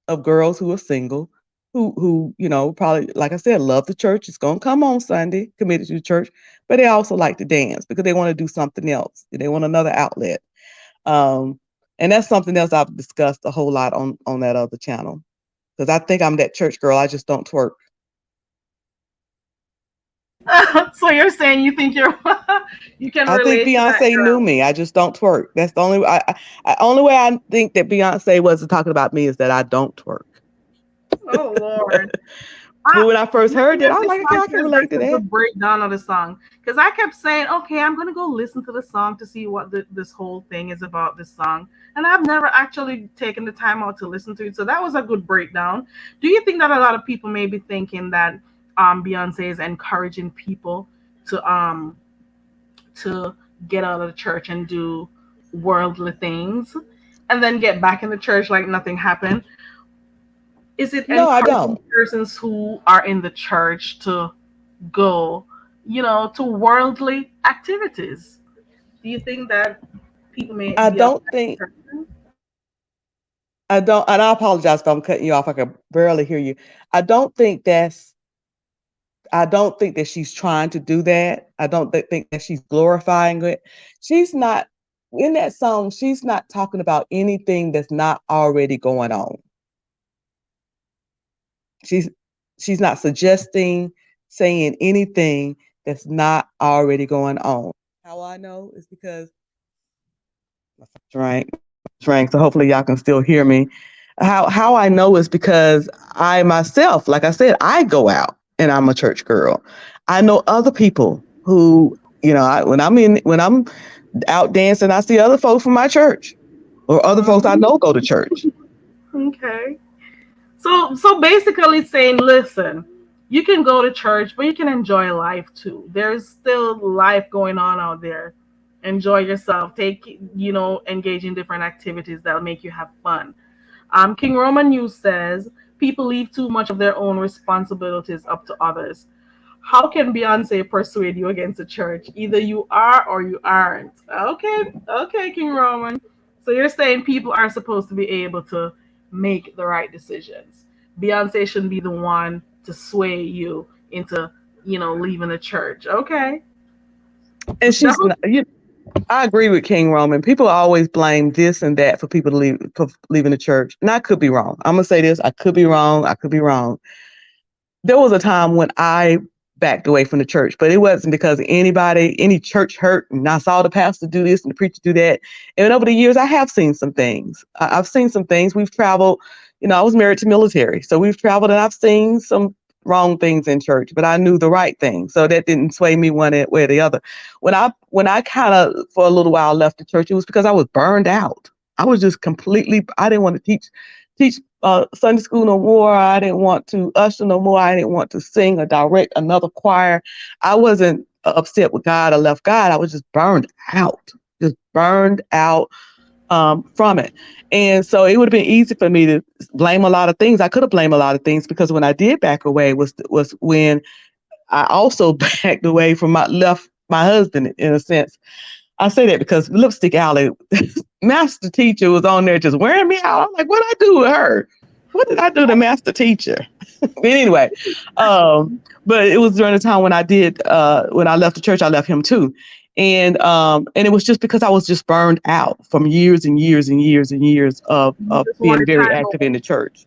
of girls who are single, who probably, like I said, love the church. It's gonna come on Sunday, committed to the church, but they also like to dance because they want to do something else. They want another outlet. Um, and that's something else I've discussed a whole lot on that other channel. Because I think I'm that church girl. I just don't twerk. So you're saying you think you're you can I think relate to that Beyonce knew girl? me. I just don't twerk. That's the only only way I think that Beyonce wasn't talking about me is that I don't twerk. Oh Lord. But when I first heard Looking that, at I was this like, okay, song I can because relate to that's a that. good breakdown of the song. Because I kept saying, okay, I'm gonna go listen to the song to see what this whole thing is about. This song, and I've never actually taken the time out to listen to it. So that was a good breakdown. Do you think that a lot of people may be thinking that Beyonce is encouraging people to to get out of the church and do worldly things, and then get back in the church like nothing happened? Is it No, I encouraging don't. persons who are in the church to go, to worldly activities? Do you think that people may I be of don't that think impression? I don't, and I apologize if I'm cutting you off. I can barely hear you. I don't think that's I don't think that she's trying to do that. I don't think that she's glorifying it. She's not in that song. She's not talking about anything that's not already going on. She's she's not suggesting, saying anything that's not already going on. How I know is because drank, drank. So hopefully y'all can still hear me. How I know is because I myself, like I said, I go out and I'm a church girl. I know other people who, when I'm out dancing, I see other folks from my church or other folks I Mhm. know go to church. Okay. So basically saying, listen, you can go to church, but you can enjoy life too. There's still life going on out there. Enjoy yourself. Engage in different activities that'll make you have fun. King Roman News says people leave too much of their own responsibilities up to others. How can Beyonce persuade you against the church? Either you are or you aren't. Okay, okay, King Roman. So you're saying people are supposed to be able to make the right decisions. Beyonce shouldn't be the one to sway you into, leaving the church. Okay. And That she's not, I agree with King Roman. People always blame this and that for people to leave for leaving the church. And I could be wrong. I'm gonna say this. I could be wrong. I could be wrong. There was a time when I backed away from the church, but it wasn't because any church hurt, and I saw the pastor do this and the preacher do that. And over the years, I have seen some things. I've seen some things. We've traveled. I was married to military, so we've traveled, and I've seen some wrong things in church, but I knew the right thing, so that didn't sway me one way or the other. When I kind of for a little while left the church, it was because I was burned out. I was just completely. I didn't want to teach Sunday school no more. I didn't want to usher no more. I didn't want to sing or direct another choir. I wasn't upset with God or left God. I was just burned out from it. And so it would have been easy for me to blame a lot of things. I could have blamed a lot of things because when I did back away was when I also backed away from left my husband in a sense. I say that because Lipstick Alley, master teacher was on there just wearing me out. I'm like, what I do with her? what did I do to master teacher? But anyway, um, but it was during the time when I did when I left the church, I left him too. And it was just because I was just burned out from years and years and years and years You of just being wanted very time active in away. the church.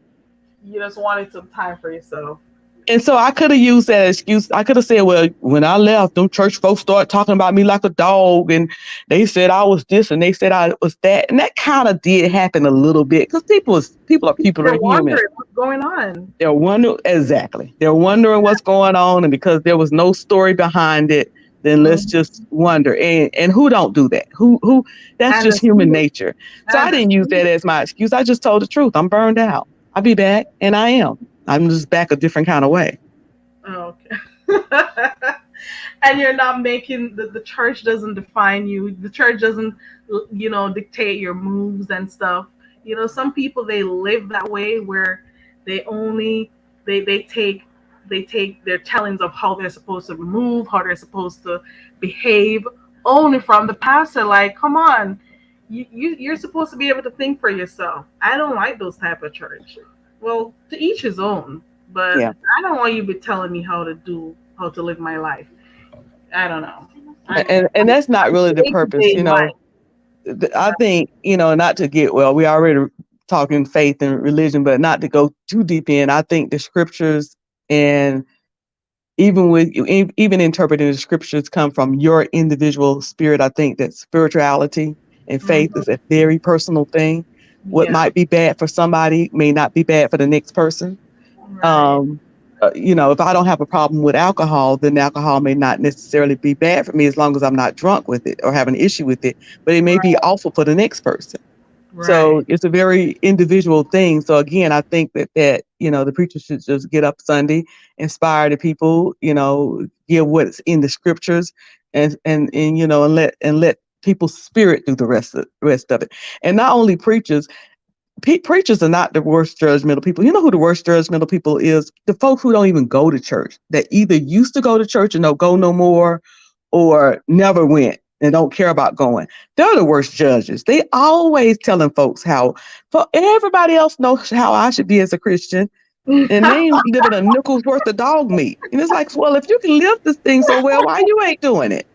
You just wanted some time for yourself. And so I could have used that excuse. I could have said, well, when I left, them church folks started talking about me like a dog. And they said I was this and they said I was that. And that kind of did happen a little bit because people They're are human. wondering what's going on. They're wondering exactly. They're wondering what's going on. And because there was no story behind it, then let's Mhm. just wonder. And who don't do that? Who that's And just the human sweet, nature. So I and the didn't use sweet. that as my excuse. I just told the truth. I'm burned out. I'll be back. And I am. I'm just back a different kind of way. Oh, okay. And you're not making the church doesn't define you. The church doesn't, dictate your moves and stuff. Some people they live that way where they only they take their tellings of how they're supposed to move, how they're supposed to behave, only from the pastor. Like, come on, you're supposed to be able to think for yourself. I don't like those type of church. Well, to each his own, but Yeah. I don't want you to be telling me how to live my life. I don't know. And that's not really the Day to purpose, day you life. know. I think, not to get, well, we already talking faith and religion, but not to go too deep in. I think the scriptures and even interpreting the scriptures come from your individual spirit. I think that spirituality and faith is Hmm. a very personal thing. What Yeah. might be bad for somebody may not be bad for the next person. Right. um if I don't have a problem with alcohol, then alcohol may not necessarily be bad for me as long as I'm not drunk with it or have an issue with it, but it may be Right. awful for the next person. So Right. it's a very individual thing. So again, I think that the preacher should just get up Sunday, inspire the people, give what's in the scriptures, and let people's spirit do the rest of it. And not only preachers, preachers are not the worst judgmental people. You know who the worst judgmental people is? The folks who don't even go to church, that either used to go to church and don't go no more, or never went and don't care about going. They're the worst judges. They always telling folks how, for everybody else knows how I should be as a Christian, and they ain't living a nickel's worth of dog meat. And it's like, well, if you can live this thing so well, why you ain't doing it?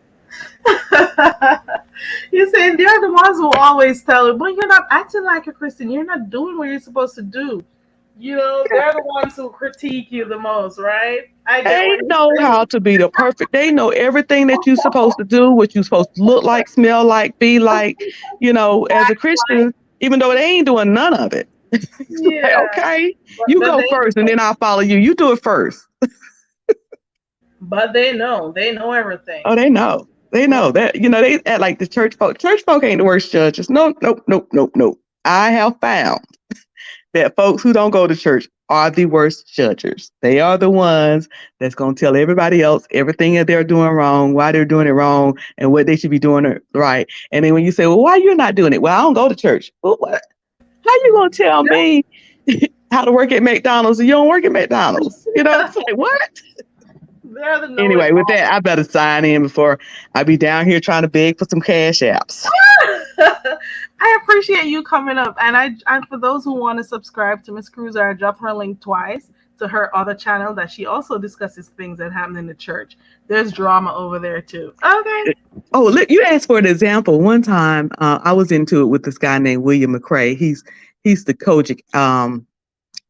You're saying they're the ones who always tell you, but you're not acting like a Christian. You're not doing what you're supposed to do. They're the ones who critique you the most, right? I get They what you're know saying. how to be the perfect. They know everything that you're supposed to do, what you're supposed to look like, smell like, be like, as a Act like, Christian, even though they ain't doing none of it. Like, yeah, okay, but you go first and then I'll follow you. You do it first. they know everything. Oh, they know. They know that, they act like the church folk. Church folk ain't the worst judges. No, nope, nope, nope, nope. I have found that folks who don't go to church are the worst judges. They are the ones that's going to tell everybody else everything that they're doing wrong, why they're doing it wrong, and what they should be doing it right. And then when you say, well, why you're not doing it? Well, I don't go to church. Well, what? How you going to tell me how to work at McDonald's and you don't work at McDonald's? It's like, what? They're the know it Anyway, with all. that, I better sign in before I be down here trying to beg for some cash apps. I appreciate you coming up, and for those who want to subscribe to Miss Cruiser, I dropped her link twice to her other channel that she also discusses things that happen in the church. There's drama over there too. Okay. Oh, look, you asked for an example. One time, I was into it with this guy named William McCrae. He's the Kojic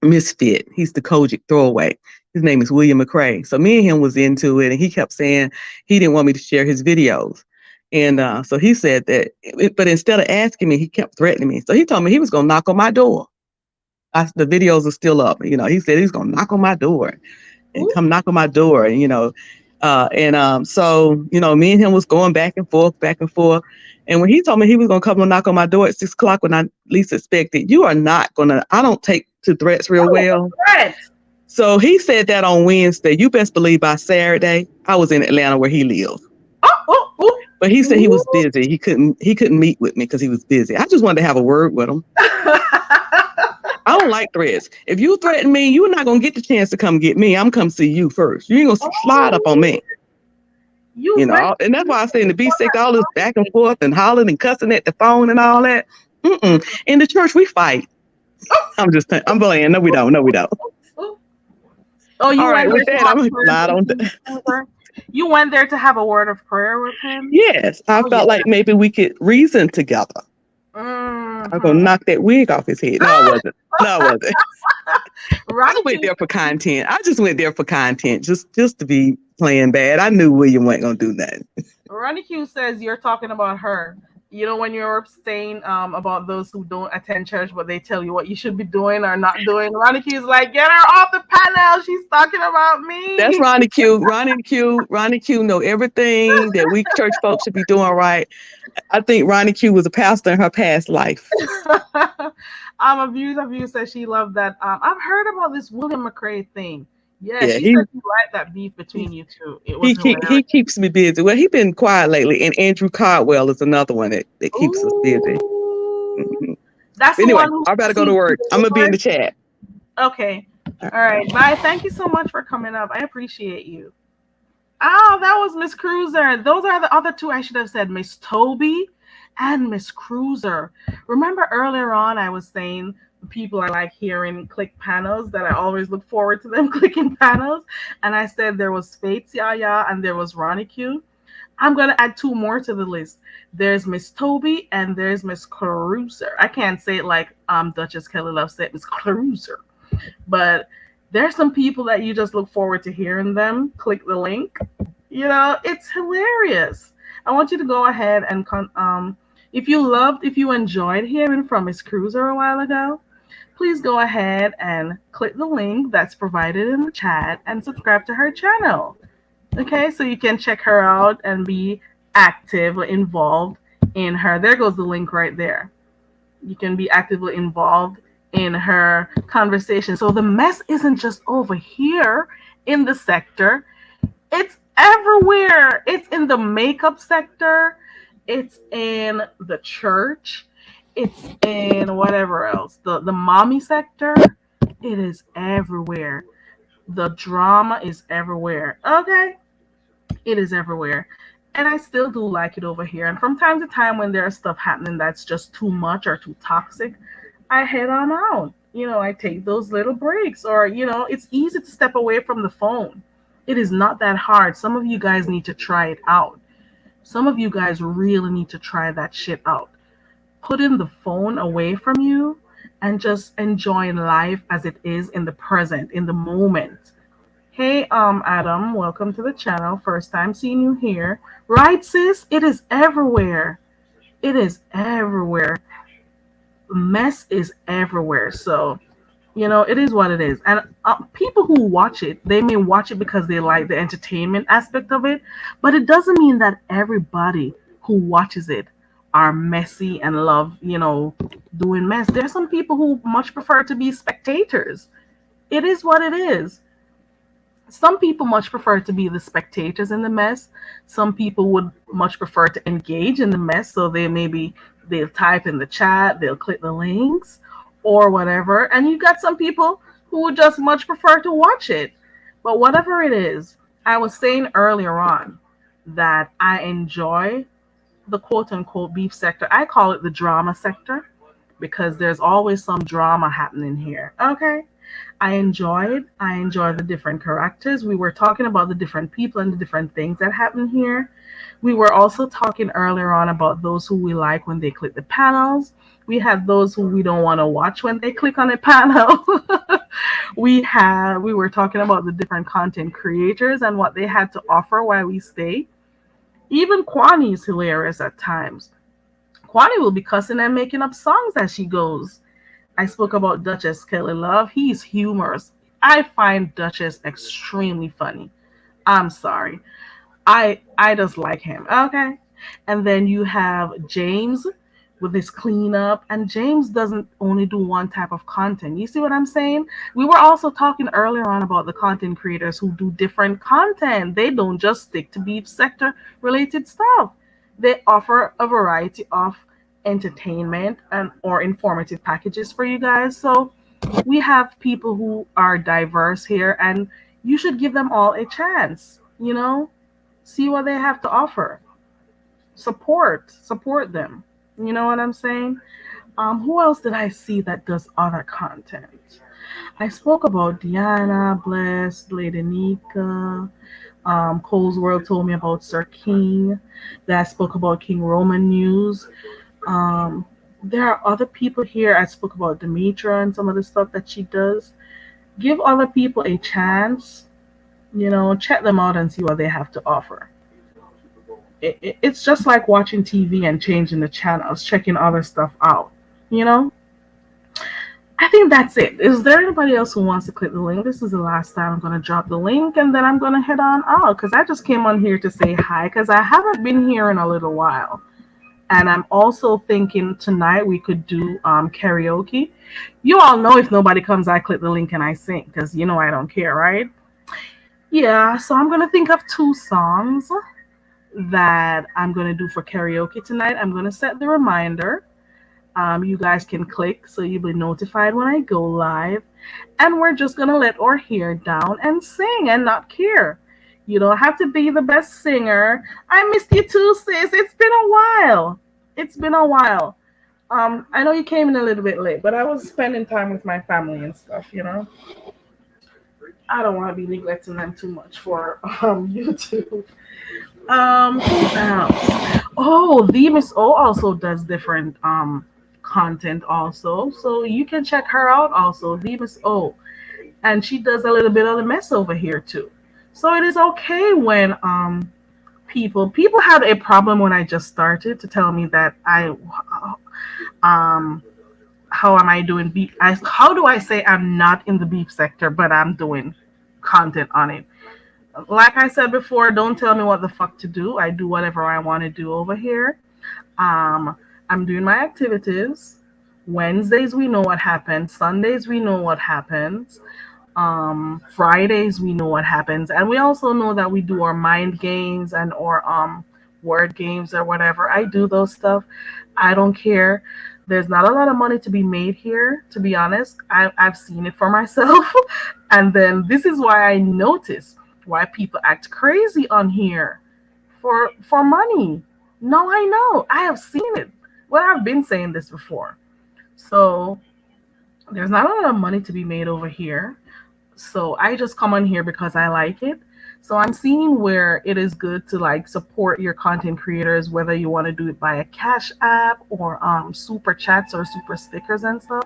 misfit. He's the Kojic throwaway. His name is William McCrae. So me and him was into it, and he kept saying he didn't want me to share his videos. And so he said that, but instead of asking me, he kept threatening me. So he told me he was going to knock on my door. The videos are still up. He said he's going to knock on my door and Ooh. come knock on my door. And me and him was going back and forth, back and forth. And when he told me he was going to come and knock on my door at 6 o'clock when I least expected, you are not going to, I don't take to threats real Oh, well. threat. So he said that on Wednesday. You best believe by Saturday, I was in Atlanta where he lived. Oh, oh, But he said he was oh. busy. He couldn't meet with me because he was busy. I just wanted to have a word with him. I don't like threats. If you threaten me, you're not gonna get the chance to come get me. I'm come see you first. You ain't gonna slide up on Oh, me. you went And that's why I say in the B sector, all this back and forth and hollering and cussing at the phone and all that. Mm-mm. In the church, we fight. I'm playing. No, we don't. No, we don't. Oh, oh, you All right. went With there to that, have I'm prayer glad with on. him over. You went there to have a word of prayer with him. Yes, I Oh yeah. felt like maybe we could reason together. I'm gonna Mm-hmm. knock that wig off his head. No, I wasn't. No, I wasn't. I Ronnie went Q. there for content. I just went there for content, just to be playing bad. I knew William wasn't gonna do nothing. Ronnie Q says you're talking about her. You know when you're saying about those who don't attend church, but they tell you what you should be doing or not doing. Ronnie Q's like, get her off the panel. She's talking about That's me. Ronnie Q. Ronnie Q know everything that we church folks should be doing right. I think Ronnie Q was a pastor in her past life. Abuse says she loved that. I've heard about this William McRae thing. Yeah, Yeah, she said she liked that beef between you two. It was he hilarious. keeps me busy. Well, he been quiet lately, and Andrew Cardwell is another one that keeps us busy. Ooh, Mhm. that's the Anyway, one who I better go to sings in work. the I'm gonna be in Lord. the chat. Okay. All right. Bye. Thank you so much for coming up. I appreciate you. Oh, that was Miss Cruiser. Those are the other two I should have said, Miss Toby and Miss Cruiser. Remember earlier on I was saying the people I like hearing click panels that I always look forward to them clicking panels. And I said there was Fates Yaya and there was Ronnie Q. I'm gonna add two more to the list. There's Miss Toby and there's Miss Cruiser. I can't say it like Duchess Kelly Love said, Miss Cruiser. But there's some people that you just look forward to hearing them. Click the link. It's hilarious. I want you to go ahead and if you enjoyed hearing from Miss Cruiser a while ago, please go ahead and click the link that's provided in the chat and subscribe to her channel. Okay, so you can check her out and be active or involved in her. There goes the link right there. You can be actively involved in her conversation. So the mess isn't just over here in the sector, it's everywhere. It's in the makeup sector, it's in the church, it's in whatever else. The mommy sector, it is everywhere. The drama is everywhere. Okay? It is everywhere. And I still do like it over here. And from time to time, when there's stuff happening that's just too much or too toxic, I head on out. I take those little breaks, or, it's easy to step away from the phone. It is not that hard. Some of you guys need to try it out. Some of you guys really need to try that shit out. Putting the phone away from you and just enjoying life as it is in the present, in the moment. Hey, Adam, welcome to the channel. First time seeing you here. Right, sis? It is everywhere. It is everywhere. Mess is everywhere. So, it is what it is. And people who watch it, they may watch it because they like the entertainment aspect of it, but it doesn't mean that everybody who watches it are messy and love, doing mess. There's some people who much prefer to be spectators. It is what it is. Some people much prefer to be the spectators in the mess. Some people would much prefer to engage in the mess. So they'll type in the chat, they'll click the links or whatever. And you got some people who would just much prefer to watch it. But whatever it is, I was saying earlier on that I enjoy the quote unquote beef sector. I call it the drama sector because there's always some drama happening here. Okay. I enjoyed the different characters. We were talking about the different people and the different things that happen here. We were also talking earlier on about those who we like when they click the panels. We had those who we don't want to watch when they click on a panel. We were talking about the different content creators and what they had to offer while we stay. Even Kwani is hilarious at times. Kwani will be cussing and making up songs as she goes. I spoke about Duchess Kelly Love. He's humorous. I find Duchess extremely funny. I'm sorry. I just like him. Okay. And then you have James with his cleanup, and James doesn't only do one type of content. You see what I'm saying? We were also talking earlier on about the content creators who do different content. They don't just stick to beef sector related stuff. They offer a variety of entertainment and or informative packages for you guys. So we have people who are diverse here, and you should give them all a chance. See what they have to offer. Support them. You know what I'm saying? Who else did I see that does other content? I spoke about Diana, Bless, Lady Nika. Cole's World told me about Sir King. Then I spoke about King Roman News. Um, there are other people here. I spoke about Demetra and some of the stuff that she does. Give other people a chance. Check them out and see what they have to offer. It's just like watching TV and changing the channels, checking other stuff out. You know, I think that's it. Is there anybody else who wants to click the link? This is the last time I'm going to drop the link and then I'm going to head on out because I just came on here to say hi because I haven't been here in a little while. And I'm also thinking tonight we could do karaoke. You all know if nobody comes, I click the link and I sing because I don't care, right? Yeah, so I'm going to think of two songs that I'm going to do for karaoke tonight. I'm going to set the reminder. You guys can click so you'll be notified when I go live. And we're just going to let our hair down and sing and not care. You don't have to be the best singer. I missed you too, sis. It's been a while. It's been a while. I know you came in a little bit late, but I was spending time with my family and stuff. I don't want to be neglecting them too much for YouTube. Who else? Oh, the Miss O also does different content also. So you can check her out also, the Miss O. And she does a little bit of the mess over here too. So it is okay when people had a problem when I just started to tell me that um how am I doing beef how do I say I'm not in the beef sector but I'm doing content on it. Like I said before, don't tell me what the fuck to do. I do whatever I want to do over here. Um, I'm doing my activities. Wednesdays we know what happens. Sundays we know what happens. Fridays we know what happens, and we also know that we do our mind games and or word games or whatever. I do those stuff. I don't care. There's not a lot of money to be made here, to be honest. I've seen it for myself. And then this is why I notice why people act crazy on here for money. No, I know. I have seen it. Well, I've been saying this before. So there's not a lot of money to be made over here. So I just come on here because I like it. So I'm seeing where it is good to like support your content creators, whether you want to do it by a cash app or super chats or super stickers and stuff.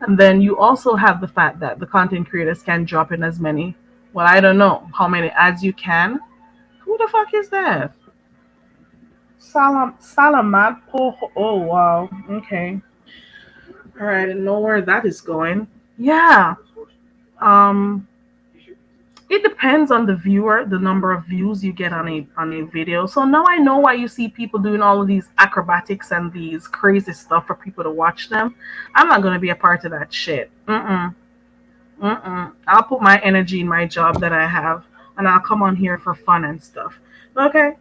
And then you also have the fact that the content creators can drop in as many. Well, I don't know how many ads you can. Who the fuck is that? Salamat po. Oh wow. Okay. All right. I didn't know where that is going. Yeah. Um. It depends on the viewer, the number of views you get on a video. So now I know why you see people doing all of these acrobatics and these crazy stuff for people to watch them. I'm not gonna be a part of that shit. Mm-mm. Mm-mm. I'll put my energy in my job that I have, and I'll come on here for fun and stuff. Okay,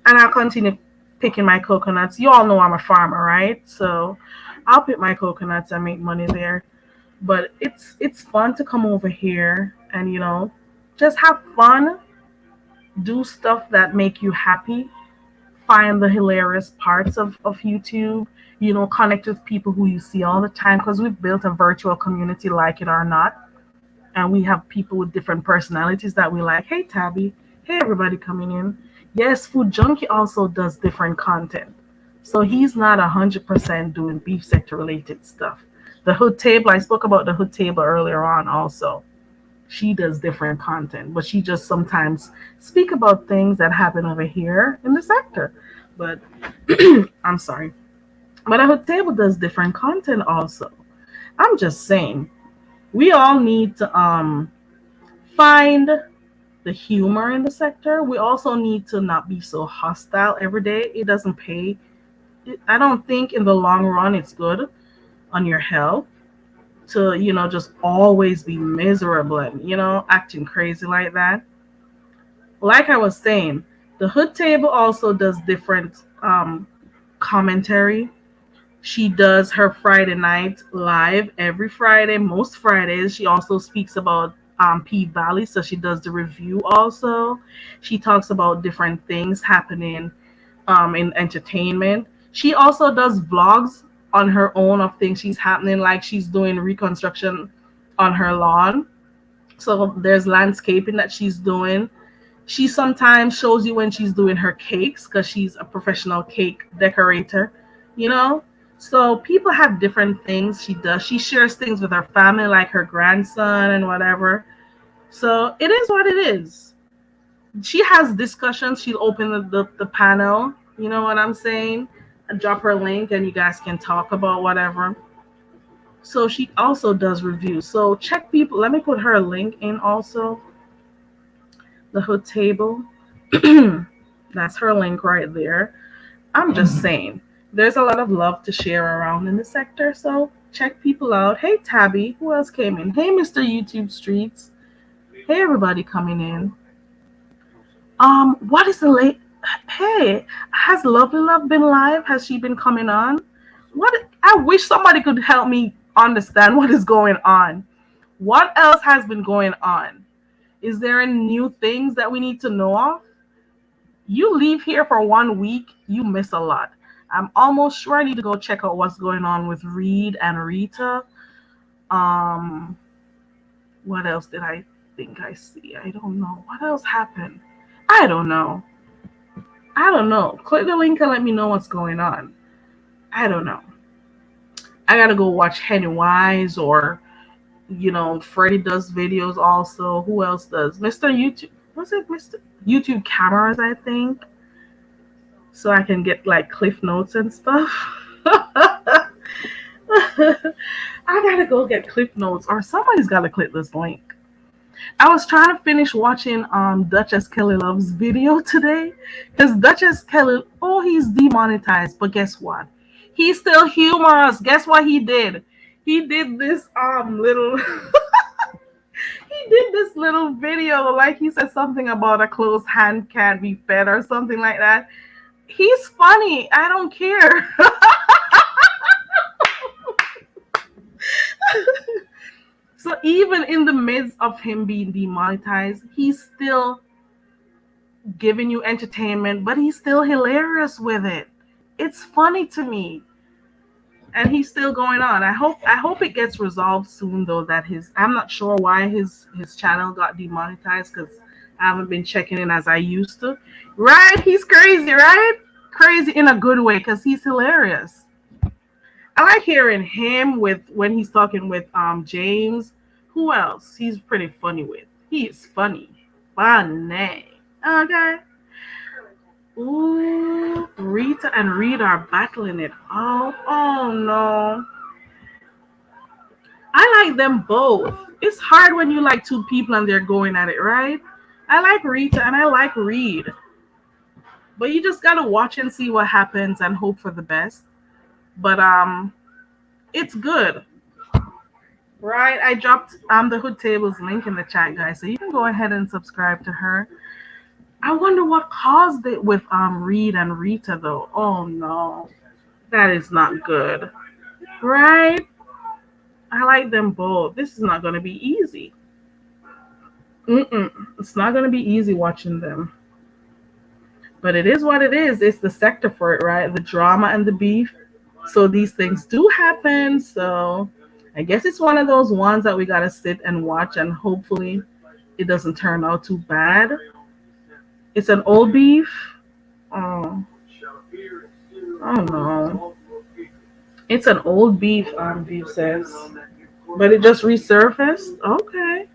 and I'll continue picking my coconuts. You all know I'm a farmer, right? So I'll pick my coconuts and make money there. But it's fun to come over here and just have fun, do stuff that make you happy, find the hilarious parts of YouTube, connect with people who you see all the time because we've built a virtual community, like it or not. And we have people with different personalities that we like. Hey, Tabby. Hey, everybody coming in. Yes, Food Junkie also does different content. So he's not 100% doing beef sector related stuff. The Hood Table, I spoke about the Hood Table earlier on also. She does different content, but she just sometimes speak about things that happen over here in the sector. But I'm sorry. But the Hood Table does different content also. I'm just saying, we all need to find the humor in the sector. We also need to not be so hostile every day. It doesn't pay. I don't think in the long run it's good on your health to, just always be miserable and, acting crazy like that. Like I was saying, the Hood Table also does different commentary. She does her Friday night live every Friday, most Fridays. She also speaks about P Valley, so she does the review also. She talks about different things happening in entertainment. She also does vlogs. on her own of things she's happening, like she's doing reconstruction on her lawn. So there's landscaping that she's doing. She sometimes shows you when she's doing her cakes because she's a professional cake decorator, you know? So people have different things she does. She shares things with her family, like her grandson and whatever. So it is what it is. She has discussions. She'll open the panel, you know what I'm saying? And drop her link and you guys can talk about whatever. So she also does reviews. So check people. Let me put her link in also. The hood table. That's her link right there. I'm just saying, there's a lot of love to share around in the sector. So check people out. Hey Tabby, who else came in? Hey Mr. YouTube Streets. Hey everybody coming in. What is the late? Hey, has Lovely Love been live? Has she been coming on? What? I wish somebody could help me understand what is going on. What else has been going on? Is there any new things that we need to know of? You leave here for 1 week, you miss a lot. I'm almost sure I need to go check out what's going on with Reed and Rita. Um, what else did I think I see? I don't know. What else happened? I don't know. I don't know. Click the link and let me know what's going on. I don't know. I gotta go watch Henny Wise or Freddie does videos also. Who else does? Mr. YouTube. Was it Mr. YouTube cameras? I think so. I can get like cliff notes and stuff. I gotta go get cliff notes, or somebody's gotta click this link. I was trying to finish watching Duchess Kelly Love's video today because Duchess Kelly, oh, he's demonetized, but guess what? He's still humorous. Guess what he did? He did this little he did this little video, like he said something about a closed hand can't be fed or something like that. He's funny. I don't care. So even in the midst of him being demonetized, he's still giving you entertainment, but he's still hilarious with it. It's funny to me. And he's still going on. I hope it gets resolved soon though that his I'm not sure why his channel got demonetized cuz I haven't been checking in as I used to. Right? He's crazy, right? Crazy in a good way cuz he's hilarious. I like hearing him with when he's talking with James. Who else? He's pretty funny with. He is funny. Funny. Okay. Ooh, Rita and Reed are battling it out. Oh no. I like them both. It's hard when you like two people and they're going at it, right? I like Rita and I like Reed. But you just gotta watch and see what happens and hope for the best. But it's good. Right? I dropped the Hood Tables link in the chat, guys. So you can go ahead and subscribe to her. I wonder what caused it with Reed and Rita though. Oh no. That is not good. Right? I like them both. This is not gonna be easy. It's not gonna be easy watching them. But it is what it is. It's the sector for it, right? The drama and the beef. So these things do happen. So I guess it's one of those ones that we gotta sit and watch and hopefully it doesn't turn out too bad. It's an old beef. Oh, oh no. It's an old beef, beef says. But it just resurfaced? Okay.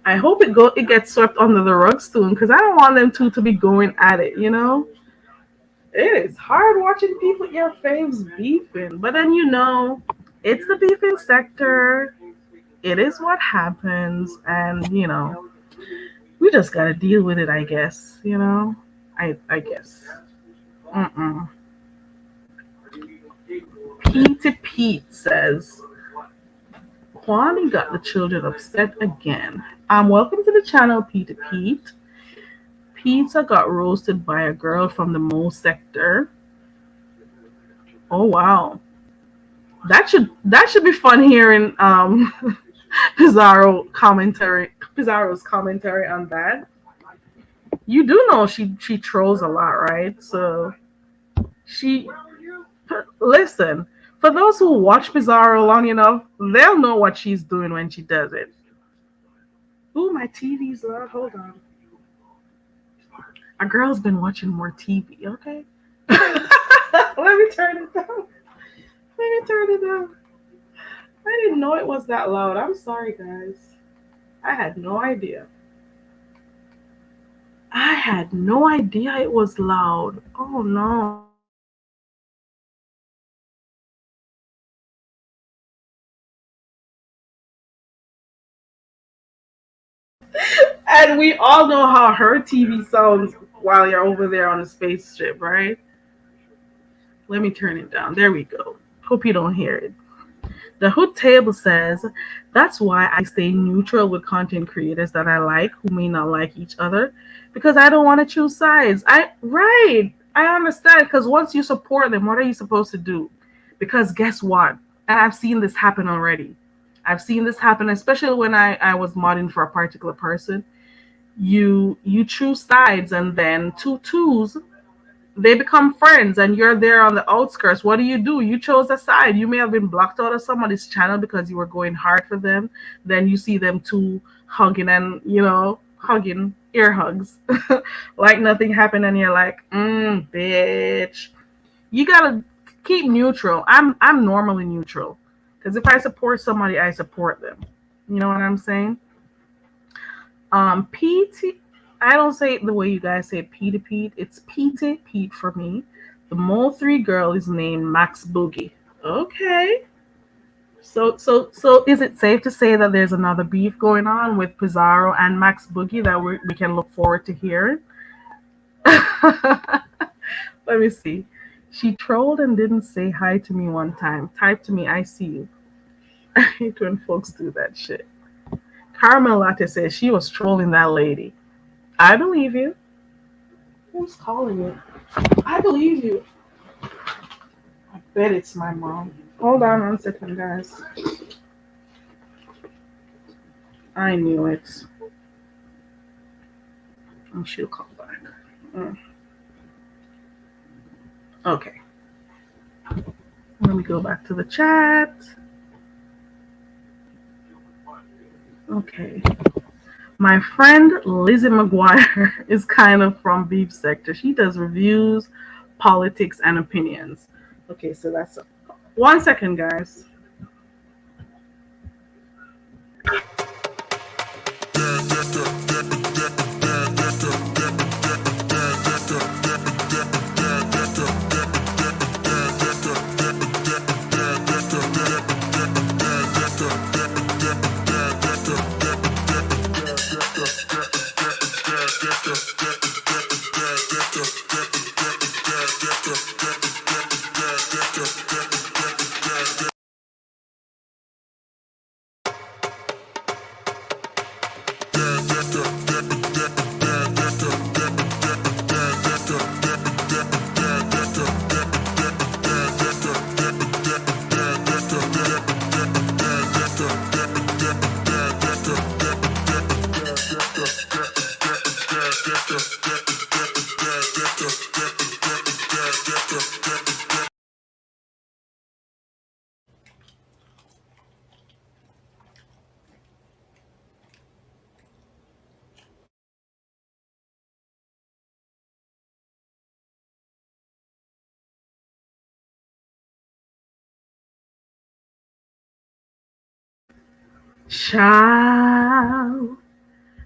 I hope it gets swept under the rug soon because I don't want them two to be going at it, you know? It is hard watching people your faves beefing. But then it's the beefing sector. It is what happens and we just gotta deal with it, I guess. I guess. Mm-mm. Pete Pete says, Kwani got the children upset again. Welcome to the channel, Pete Pete. Pizza got roasted by a girl from the Mo sector. Oh wow. That should be fun hearing Pizarro's commentary on that. You do know she trolls a lot, right? So she Listen, for those who watch Pizarro long enough, they'll know what she's doing when she does it. Ooh, my TV's loud. Hold on. A girl's been watching more TV, okay? Let me turn it down. Let me turn it down. I didn't know it was that loud. I'm sorry, guys. I had no idea. I had no idea it was loud. Oh no. And we all know how her TV sounds while you're over there on a spaceship, right? Let me turn it down. There we go. Hope you don't hear it. The Hood Table says, that's why I stay neutral with content creators that I like who may not like each other because I don't want to choose sides. Right. I understand because once you support them, what are you supposed to do? Because guess what? And I've seen this happen already. I've seen this happen, especially when I was modding for a particular person. You choose sides and then two twos they become friends and you're there on the outskirts. What do? You chose a side. You may have been blocked out of somebody's channel because you were going hard for them. Then you see them two hugging and, hugging ear hugs like nothing happened. And you're like, bitch. You got to keep neutral. I'm normally neutral because if I support somebody, I support them. You know what I'm saying? PT, I don't say it the way you guys say Peter Pete. It's Pete Pete for me. The Mole 3 girl is named Max Boogie. Okay. So is it safe to say that there's another beef going on with Pizarro and Max Boogie that we can look forward to hearing? Let me see. She trolled and didn't say hi to me one time. Type to me, I see you. I hate when folks do that shit. Caramel Latte says she was trolling that lady. I believe you. Who's calling you? I believe you. I bet it's my mom. Hold on 1 second, guys. I knew it. And she'll call back. Mm. Okay. Let me go back to the chat. Okay. My friend Lizzie McGuire is kind of from Beef Sector. She does reviews, politics, and opinions. Okay, so that's 1 second, guys. Ciao.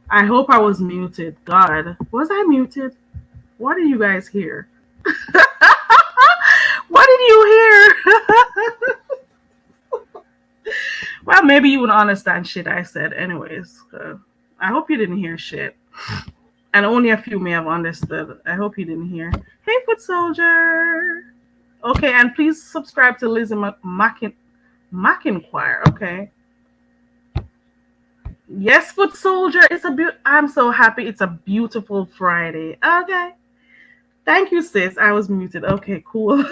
I hope I was muted. God, was I muted? What did you guys hear? What did you hear? Well, maybe you would understand shit I said, anyways. I hope you didn't hear shit. And only a few may have understood. I hope you didn't hear. Hey, Foot Soldier. Okay, and please subscribe to Lizzie McInquire. Okay. Yes, Foot Soldier. I'm so happy. It's a beautiful Friday. Okay. Thank you, sis. I was muted. Okay, cool. You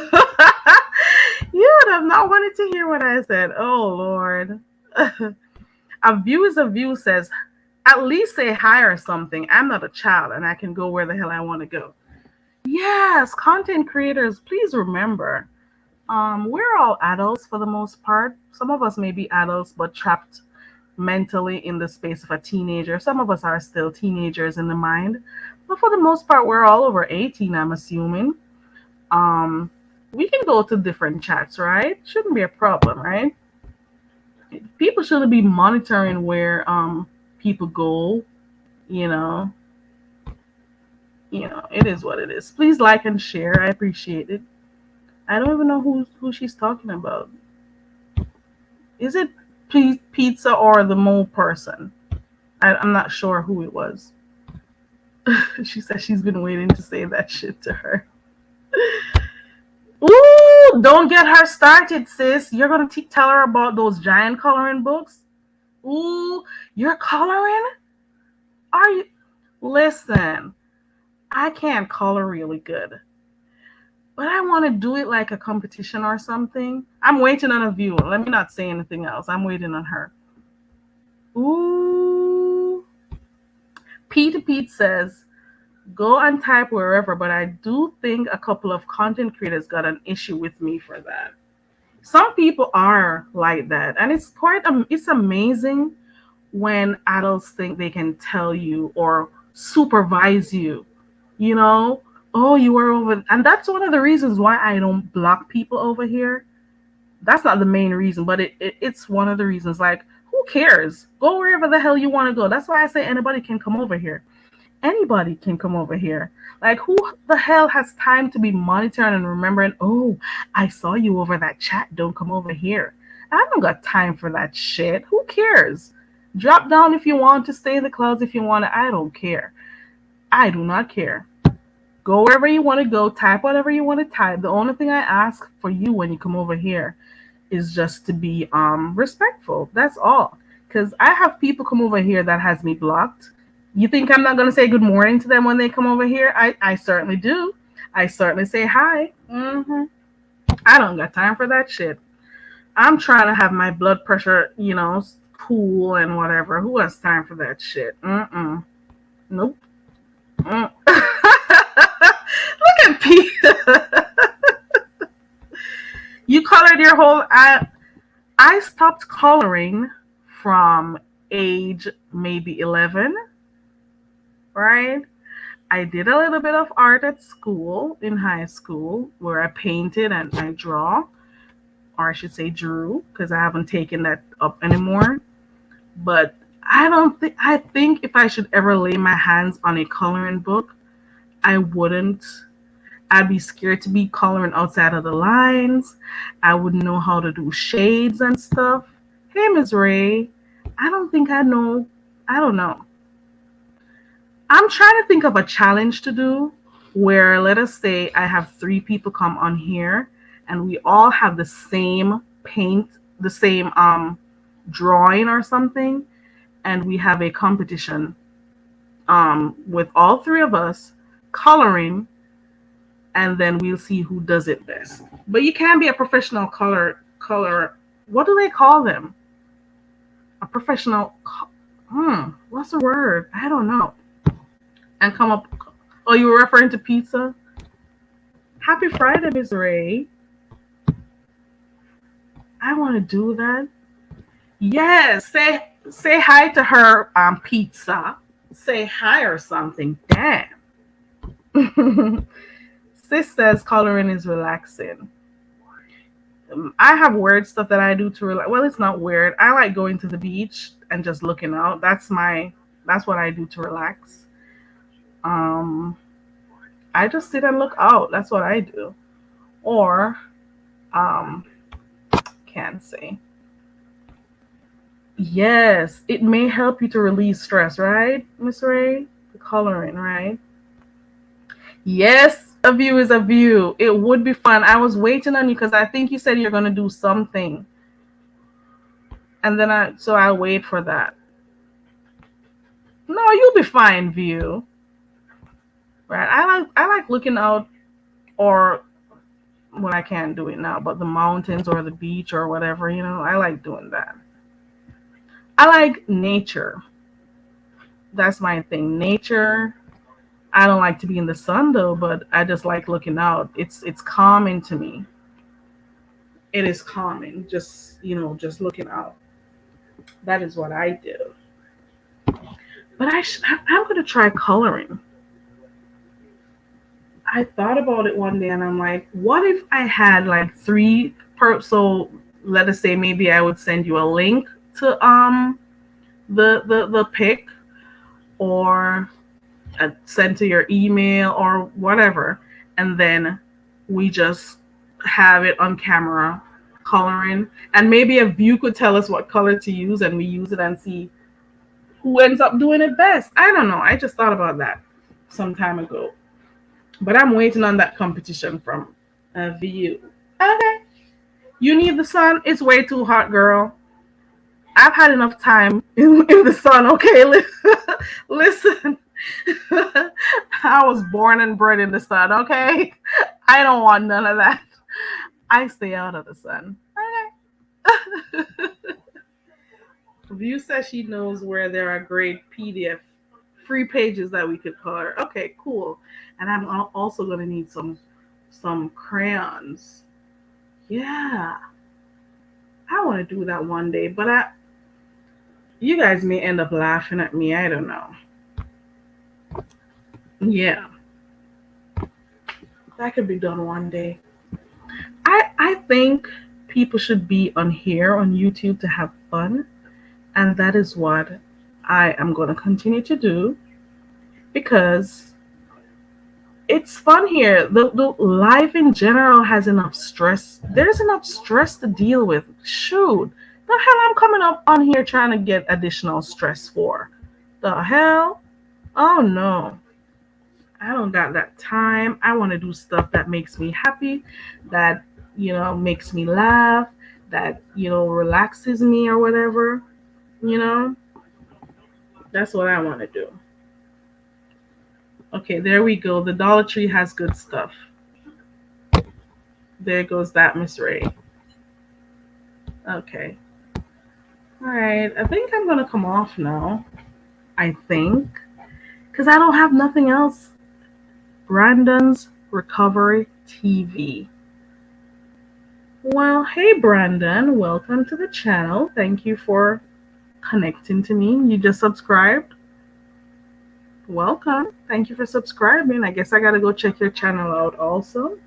would have not wanted to hear what I said. Oh Lord. A view is a view says, at least say hi or something. I'm not a child and I can go where the hell I want to go. Yes, content creators, please remember. We're all adults for the most part. Some of us may be adults but trapped mentally in the space of a teenager. Some of us are still teenagers in the mind. But for the most part, we're all over 18, I'm assuming. Um, we can go to different chats, right? Shouldn't be a problem, right? People shouldn't be monitoring where people go, you know. It is what it is. Please like and share. I appreciate it. I don't even know who she's talking about. Is it pizza or the mole person? I'm not sure who it was. She said she's been waiting to say that shit to her. Ooh, don't get her started, sis. You're gonna tell her about those giant coloring books. Ooh, you're coloring? Are you? Listen, I can't color really good, but I want to do it like a competition or something. I'm waiting on a view. Let me not say anything else. I'm waiting on her. Ooh. Pete says, go and type wherever, but I do think a couple of content creators got an issue with me for that. Some people are like that, and it's amazing when adults think they can tell you or supervise you. You know, oh, you were over, and that's one of the reasons why I don't block people over here. That's not the main reason, but it's one of the reasons. Like, who cares? Go wherever the hell you want to go. That's why I say anybody can come over here. Anybody can come over here. Like, who the hell has time to be monitoring and remembering, oh, I saw you over that chat. Don't come over here. I don't got time for that shit. Who cares? Drop down if you want to, stay in the clouds if you want to. I don't care. I do not care. Go wherever you want to go, type whatever you want to type. The only thing I ask for you when you come over here is just to be respectful. That's all. Cause I have people come over here that has me blocked. You think I'm not gonna say good morning to them when they come over here? I certainly do. I certainly say hi. I don't got time for that shit. I'm trying to have my blood pressure, cool and whatever. Who has time for that shit? Nope. Mm. Look at Pete. You colored your whole. I stopped coloring from age maybe 11, right? I did a little bit of art at school, in high school, where I painted and I draw, or I should say drew, because I haven't taken that up anymore. But I think if I should ever lay my hands on a coloring book, I wouldn't. I'd be scared to be coloring outside of the lines. I wouldn't know how to do shades and stuff. Hey, Miss Ray, I don't think I know. I don't know. I'm trying to think of a challenge to do where, let us say, I have three people come on here and we all have the same paint, the same drawing or something, and we have a competition with all three of us coloring, and then we'll see who does it best. But you can be a professional color. What do they call them? A professional. What's the word? I don't know. And come up. Oh, you were referring to pizza. Happy Friday, Miss Ray. I want to do that. Yes. Say hi to her. Pizza. Say hi or something. Damn. Sis says coloring is relaxing. I have weird stuff that I do to relax. Well, it's not weird. I like going to the beach and just looking out. That's what I do to relax. Um, I just sit and look out. That's what I do. Or, um, can't say. Yes, it may help you to release stress, right, Miss Ray? The coloring, right? Yes, a view is a view. It would be fun. I was waiting on you because I think you said you're gonna do something, and then I'll wait for that. No, you'll be fine, view. Right? I like looking out, or well, I can't do it now, but the mountains or the beach or whatever. I like doing that. I like nature. That's my thing. Nature. I don't like to be in the sun though, but I just like looking out. It's calming to me. it is calming. Just just looking out. That is what I do. But I'm gonna try coloring. I thought about it one day, and I'm like, what if I had like so let us say maybe I would send you a link to the pic, or send to your email or whatever, and then we just have it on camera coloring, and maybe if you could tell us what color to use and we use it and see who ends up doing it best. I don't know. I just thought about that some time ago, but I'm waiting on that competition from View. Okay, you need the sun. It's way too hot, girl. I've had enough time in the sun. Okay, listen. I was born and bred in the sun. Okay, I don't want none of that. I stay out of the sun. Okay. View says she knows where there are great PDF free pages that we could color. Okay, cool. And I'm also gonna need some crayons. Yeah, I want to do that one day, but you guys may end up laughing at me. I don't know. Yeah, that could be done one day. I think people should be on here on YouTube to have fun, and that is what I am going to continue to do because it's fun here. The life in general has enough stress. There's enough stress to deal with. Shoot, the hell I'm coming up on here trying to get additional stress for? The hell? Oh no. I don't got that time. I want to do stuff that makes me happy, that makes me laugh, that relaxes me or whatever. You know, that's what I want to do. Okay, there we go. The Dollar Tree has good stuff. There goes that Miss Ray. Okay. All right. I think I'm gonna come off now. I think because I don't have nothing else. Brandon's Recovery TV. Well, hey Brandon, welcome to the channel. Thank you for connecting to me. You just subscribed. Welcome. Thank you for subscribing. I guess I gotta go check your channel out also.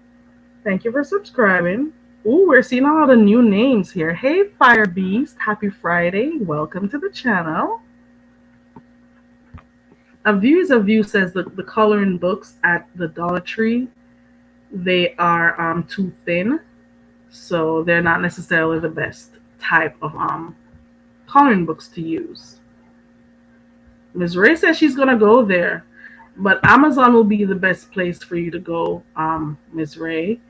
Thank you for subscribing. Ooh, we're seeing a lot of new names here. Hey Fire Beast, happy Friday. Welcome to the channel. A View says the coloring books at the Dollar Tree, they are too thin, so they're not necessarily the best type of coloring books to use. Ms. Ray says she's gonna go there, but Amazon will be the best place for you to go, Ms. Ray,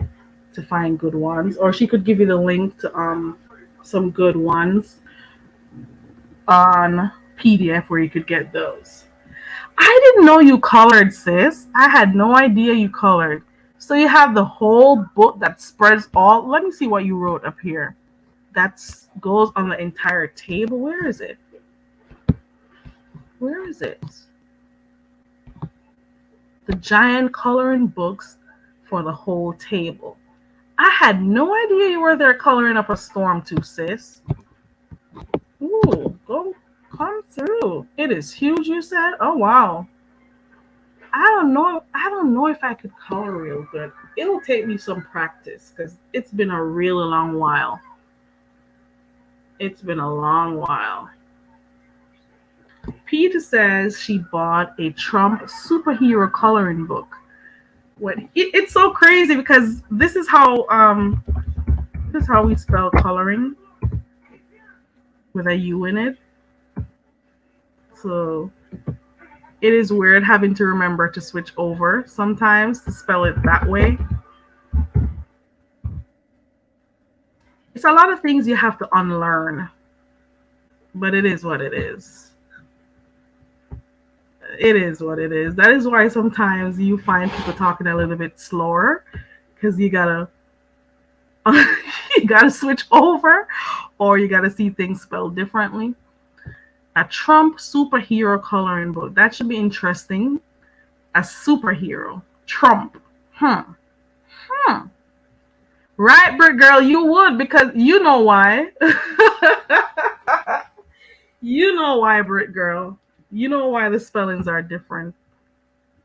to find good ones. Or she could give you the link to some good ones on PDF where you could get those. I didn't know you colored, sis. I had no idea you colored. So you have the whole book that spreads all. Let me see what you wrote up here. That goes on the entire table. Where is it? Where is it? The giant coloring books for the whole table. I had no idea you were there coloring up a storm too, sis. Ooh, go come through. It is huge, you said? Oh wow. I don't know if I could color real good. It'll take me some practice because it's been a really long while. It's been a long while. Peter says she bought a Trump superhero coloring book. It's so crazy because this is how we spell coloring with a U in it. So it is weird having to remember to switch over sometimes to spell it that way. It's a lot of things you have to unlearn, but it is what it is. It is what it is. That is why sometimes you find people talking a little bit slower because you gotta you gotta switch over, or you gotta see things spelled differently. A Trump superhero coloring book. That should be interesting. A superhero. Trump. Hmm. Hmm. Right, Brit girl, you would because you know why. You know why, Brit girl. You know why the spellings are different.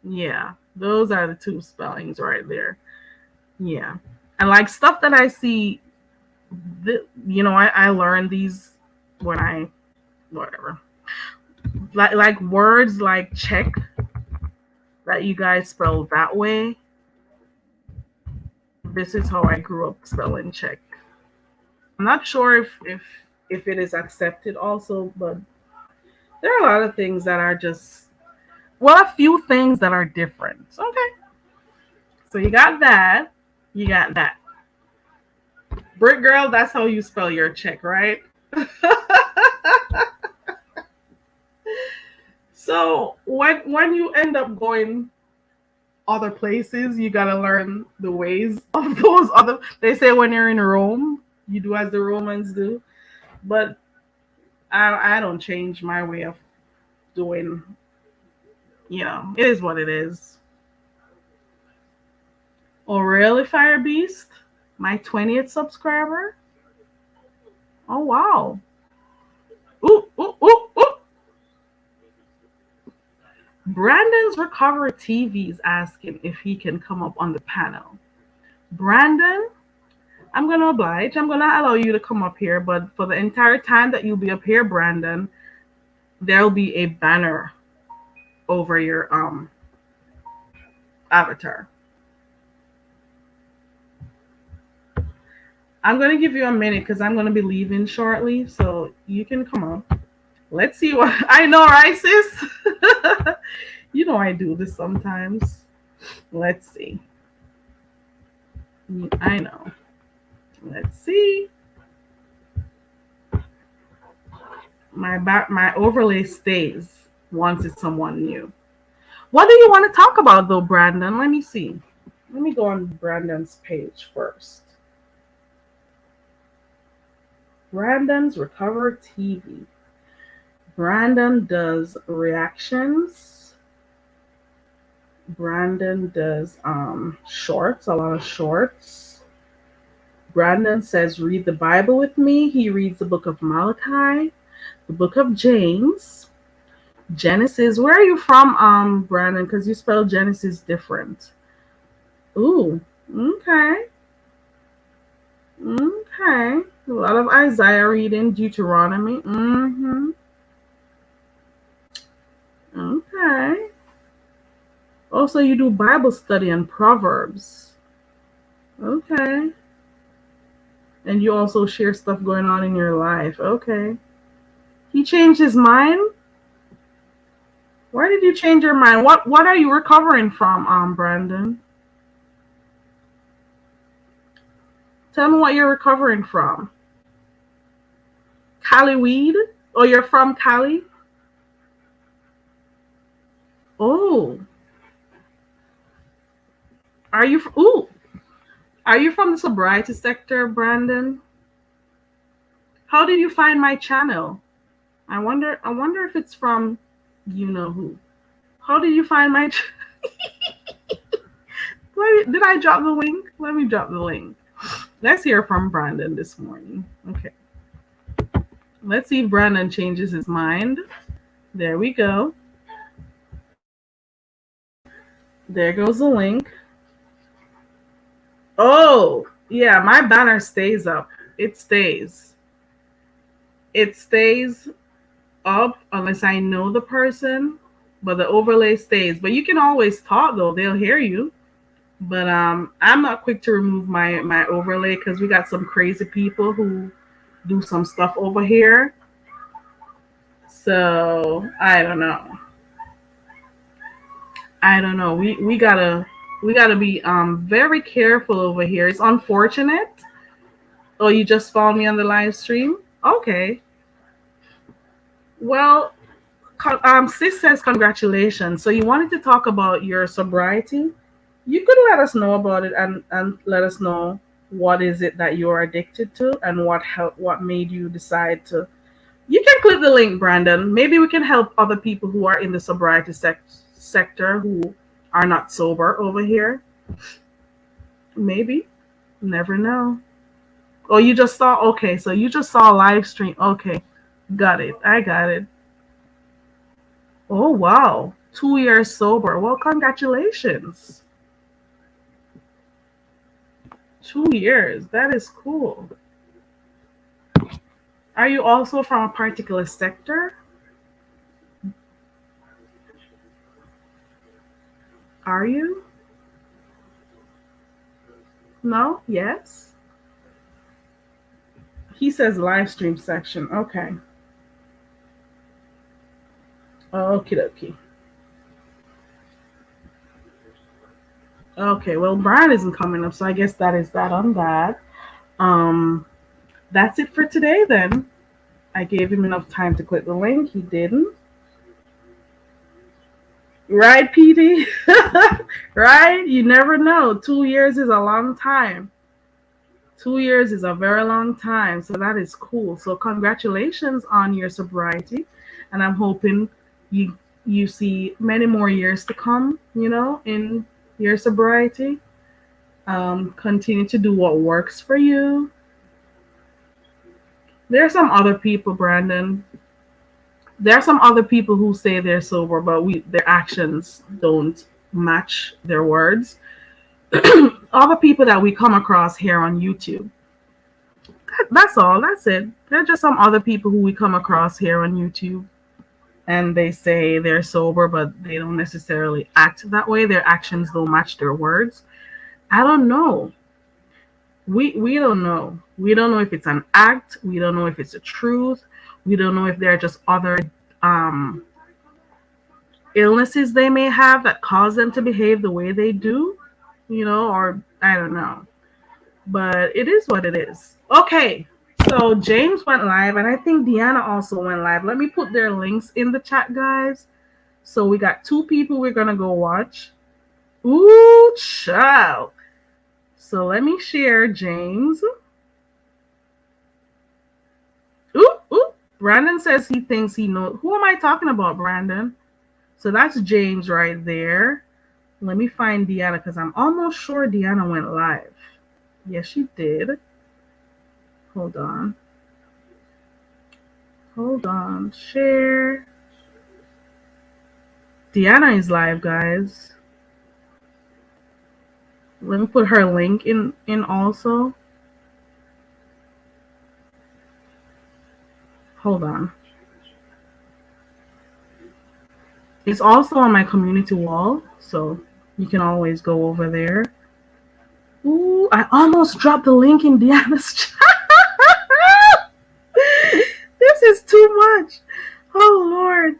Yeah, those are the two spellings right there. Yeah, and like stuff that I see, I learned these when I whatever like words like check that you guys spell that way. This is how I grew up spelling check. I'm not sure if it is accepted also, but there are a lot of things that are just well, a few things that are different. Okay, so you got that, you got that. Brick girl, that's how you spell your check, right? So when you end up going other places, you gotta learn the ways of those other. They say when you're in Rome, you do as the Romans do, but I don't change my way of doing. It is what it is. Oh really, Fire Beast? My 20th subscriber? Oh wow. Ooh, ooh, ooh, ooh. Brandon's Recover TV is asking if he can come up on the panel. Brandon, I'm gonna oblige. I'm gonna allow you to come up here, but for the entire time that you'll be up here, Brandon, there'll be a banner over your avatar. I'm gonna give you a minute because I'm gonna be leaving shortly, so you can come up. Let's see what I know, right, sis? You know I do this sometimes. Let's see. I know. Let's see. My overlay stays once it's someone new. What do you want to talk about though, Brandon? Let me see. Let me go on Brandon's page first. Brandon's Recover TV. Brandon does reactions. Brandon does shorts, a lot of shorts. Brandon says read the Bible with me. He reads the book of Malachi, the book of James, Genesis. Where are you from, Brandon? Because you spell Genesis different. Ooh, okay. Okay. A lot of Isaiah reading, Deuteronomy. Mm-hmm. Okay. Also, you do Bible study and Proverbs. Okay. And you also share stuff going on in your life. Okay. He changed his mind? Why did you change your mind? What are you recovering from, Brandon? Tell me what you're recovering from. Cali weed? Oh, you're from Cali? Oh. Ooh. Are you from the sobriety sector, Brandon? How did you find my channel? I wonder if it's from you know who. How did you find my did I drop the link? Let me drop the link. Let's hear from Brandon this morning. Okay. Let's see if Brandon changes his mind. There we go. There goes the link. Oh, yeah, my banner stays up. It stays. It stays up unless I know the person, but the overlay stays. But you can always talk though; they'll hear you. But I'm not quick to remove my overlay because we got some crazy people who do some stuff over here. So I don't know. I don't know. We gotta be very careful over here. It's unfortunate. Oh, you just found me on the live stream. Okay. Well, sis says congratulations. So you wanted to talk about your sobriety? You could let us know about it and let us know what is it that you're addicted to and what made you decide to. You can click the link, Brandon. Maybe we can help other people who are in the sobriety sector who are not sober over here. Maybe. Never know. Oh, you just saw. Okay, so you just saw a live stream. Okay, got it. I got it. Oh wow, 2 years sober. Well, congratulations. 2 years. That is cool. Are you also from a particular sector? Are you? No? Yes? He says live stream section. Okay. Okie dokie. Okay, well, Brian isn't coming up, so I guess that is that on that. Um, that's it for today then. I gave him enough time to click the link. He didn't. Right, PD? Right? You never know. 2 years is a long time. 2 years is a very long time. So that is cool. So congratulations on your sobriety. And I'm hoping you you see many more years to come, in your sobriety. Continue to do what works for you. There are some other people, Brandon. There are some other people who say they're sober, but their actions don't match their words. Other people that we come across here on YouTube. That's all. That's it. There are just some other people who we come across here on YouTube, and they say they're sober, but they don't necessarily act that way. Their actions don't match their words. I don't know. We don't know. We don't know if it's an act. We don't know if it's a truth. We don't know if there are just other um, illnesses they may have that cause them to behave the way they do, or I don't know. But it is what it is. Okay, so James went live, and I think Deanna also went live. Let me put their links in the chat, guys. So we got two people we're gonna go watch. Ooh, child. So let me share James. Ooh, ooh. Brandon says he thinks he knows. Who am I talking about, Brandon? So that's James right there. Let me find Deanna because I'm almost sure Deanna went live. Yes, she did. Hold on. Hold on. Share. Deanna is live, guys. Let me put her link in also. Hold on. It's also on my community wall, so you can always go over there. Ooh, I almost dropped the link in Deanna's chat. This is too much. Oh Lord.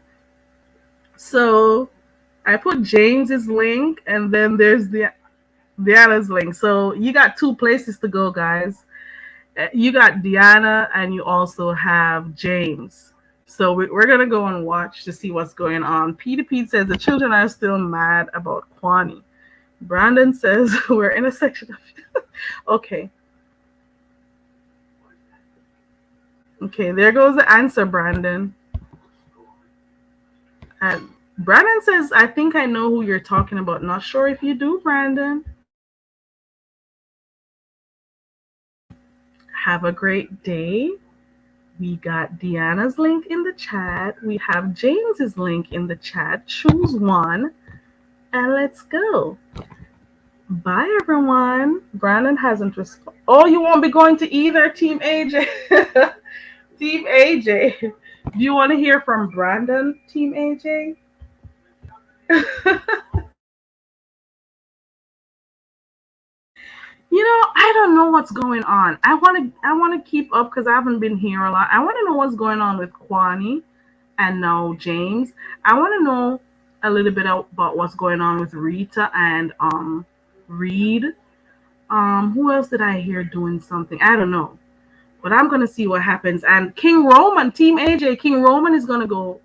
So I put James's link, and then there's the Deanna's link. So you got two places to go, guys. You got Deanna, and you also have James. So we're gonna go and watch to see what's going on. Peter Pete says the children are still mad about Kwani. Brandon says we're in a section of okay. Okay, there goes the answer, Brandon. And Brandon says, I think I know who you're talking about. Not sure if you do, Brandon. Have a great day. We got Deanna's link in the chat. We have James's link in the chat. Choose one and let's go. Bye, everyone. Brandon hasn't responded. Oh, you won't be going to either, Team AJ. Team AJ. Do you want to hear from Brandon, Team AJ? I don't know what's going on. I want to keep up because I haven't been here a lot. I want to know what's going on with Kwani and now James. I want to know a little bit about what's going on with Rita and Reed. Who else did I hear doing something? I don't know. But I'm gonna see what happens. And King Roman, Team AJ, King Roman is gonna go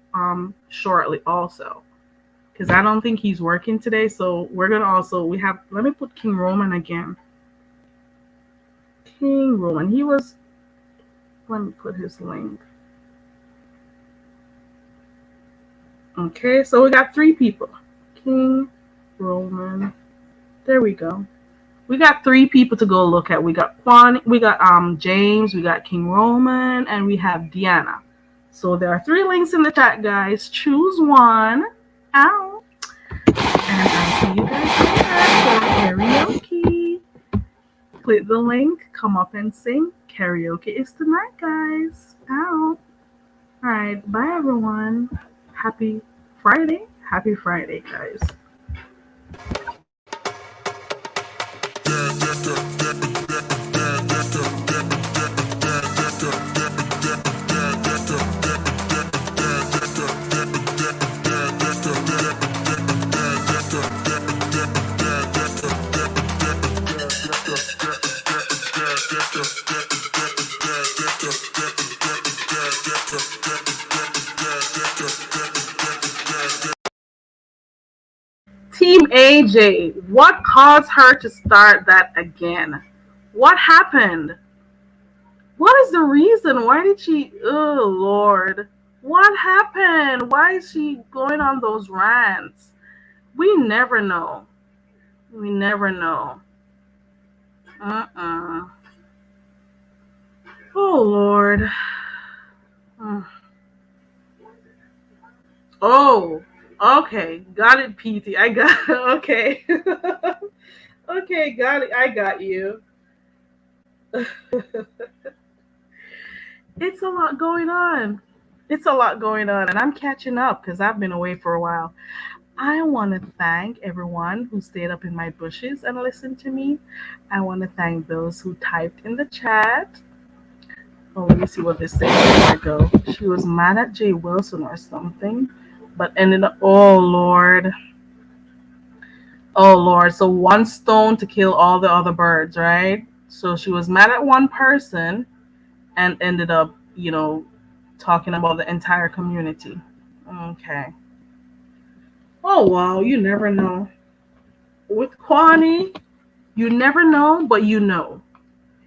shortly also. Because I don't think he's working today. So we're gonna also let me put King Roman again. King Roman. Let me put his link. Okay, so we got three people. King Roman. There we go. We got three people to go look at. We got Quan, we got James, we got King Roman, and we have Deanna. So there are three links in the chat, guys. Choose one. Ow. And I'll see you guys later for karaoke. Click the link, come up and sing. Karaoke is tonight, guys. Ow. Alright, bye everyone. Happy Friday. Happy Friday, guys. Team AJ, what caused her to start that again? What happened? What is the reason? Why did she? Oh, Lord. What happened? Why is she going on those rants? We never know. We never know. Uh-uh. Oh, Lord. Mm. Oh, okay. Got it, PT. I got it. Okay. Okay, got it. I got you. It's a lot going on. It's a lot going on, and I'm catching up because I've been away for a while. I want to thank everyone who stayed up in my bushes and listened to me. I want to thank those who typed in the chat. Oh, let me see what this says before I go. She was mad at Jay Wilson or something, but ended up. Oh, Lord. Oh, Lord. So one stone to kill all the other birds, right? So she was mad at one person and ended up, talking about the entire community. Okay. Oh, wow. You never know. With Kwani, you never know, but you know.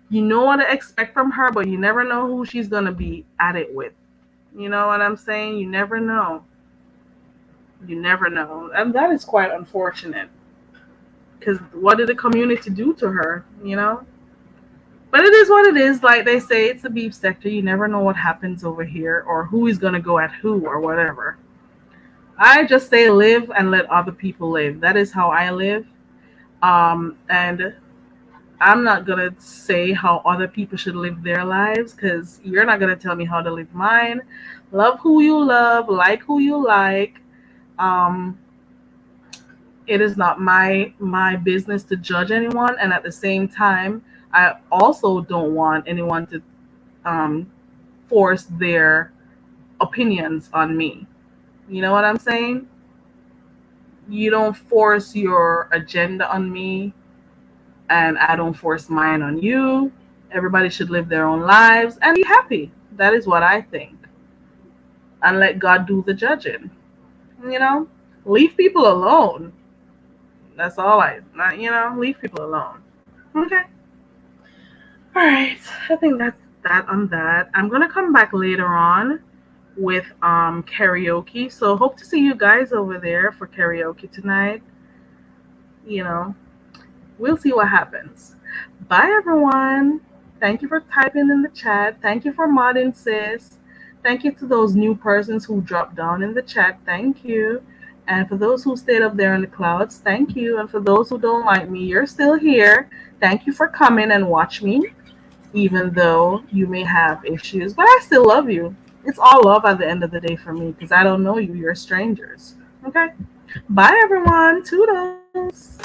You know what to expect from her, but you never know who she's going to be at it with. You know what I'm saying? You never know. You never know. And that is quite unfortunate. Because what did the community do to her? But it is what it is. Like they say, it's a beef sector. You never know what happens over here or who is going to go at who or whatever. I just say live and let other people live. That is how I live. And I'm not going to say how other people should live their lives because you're not going to tell me how to live mine. Love who you love, like who you like. Um, it is not my business to judge anyone, and at the same time, I also don't want anyone to um, force their opinions on me. You know what I'm saying? You don't force your agenda on me, and I don't force mine on you. Everybody should live their own lives and be happy. That is what I think. And let God do the judging. You know? Leave people alone. That's all leave people alone. Okay. All right. I think that's that on that. I'm going to come back later on with karaoke. So hope to see you guys over there for karaoke tonight. You know, we'll see what happens. Bye, everyone. Thank you for typing in the chat. Thank you for modding, sis. Thank you to those new persons who dropped down in the chat. Thank you. And for those who stayed up there in the clouds, thank you. And for those who don't like me, you're still here. Thank you for coming and watch me, even though you may have issues. But I still love you. It's all love at the end of the day for me because I don't know you. You're strangers. Okay? Bye, everyone. Toodles.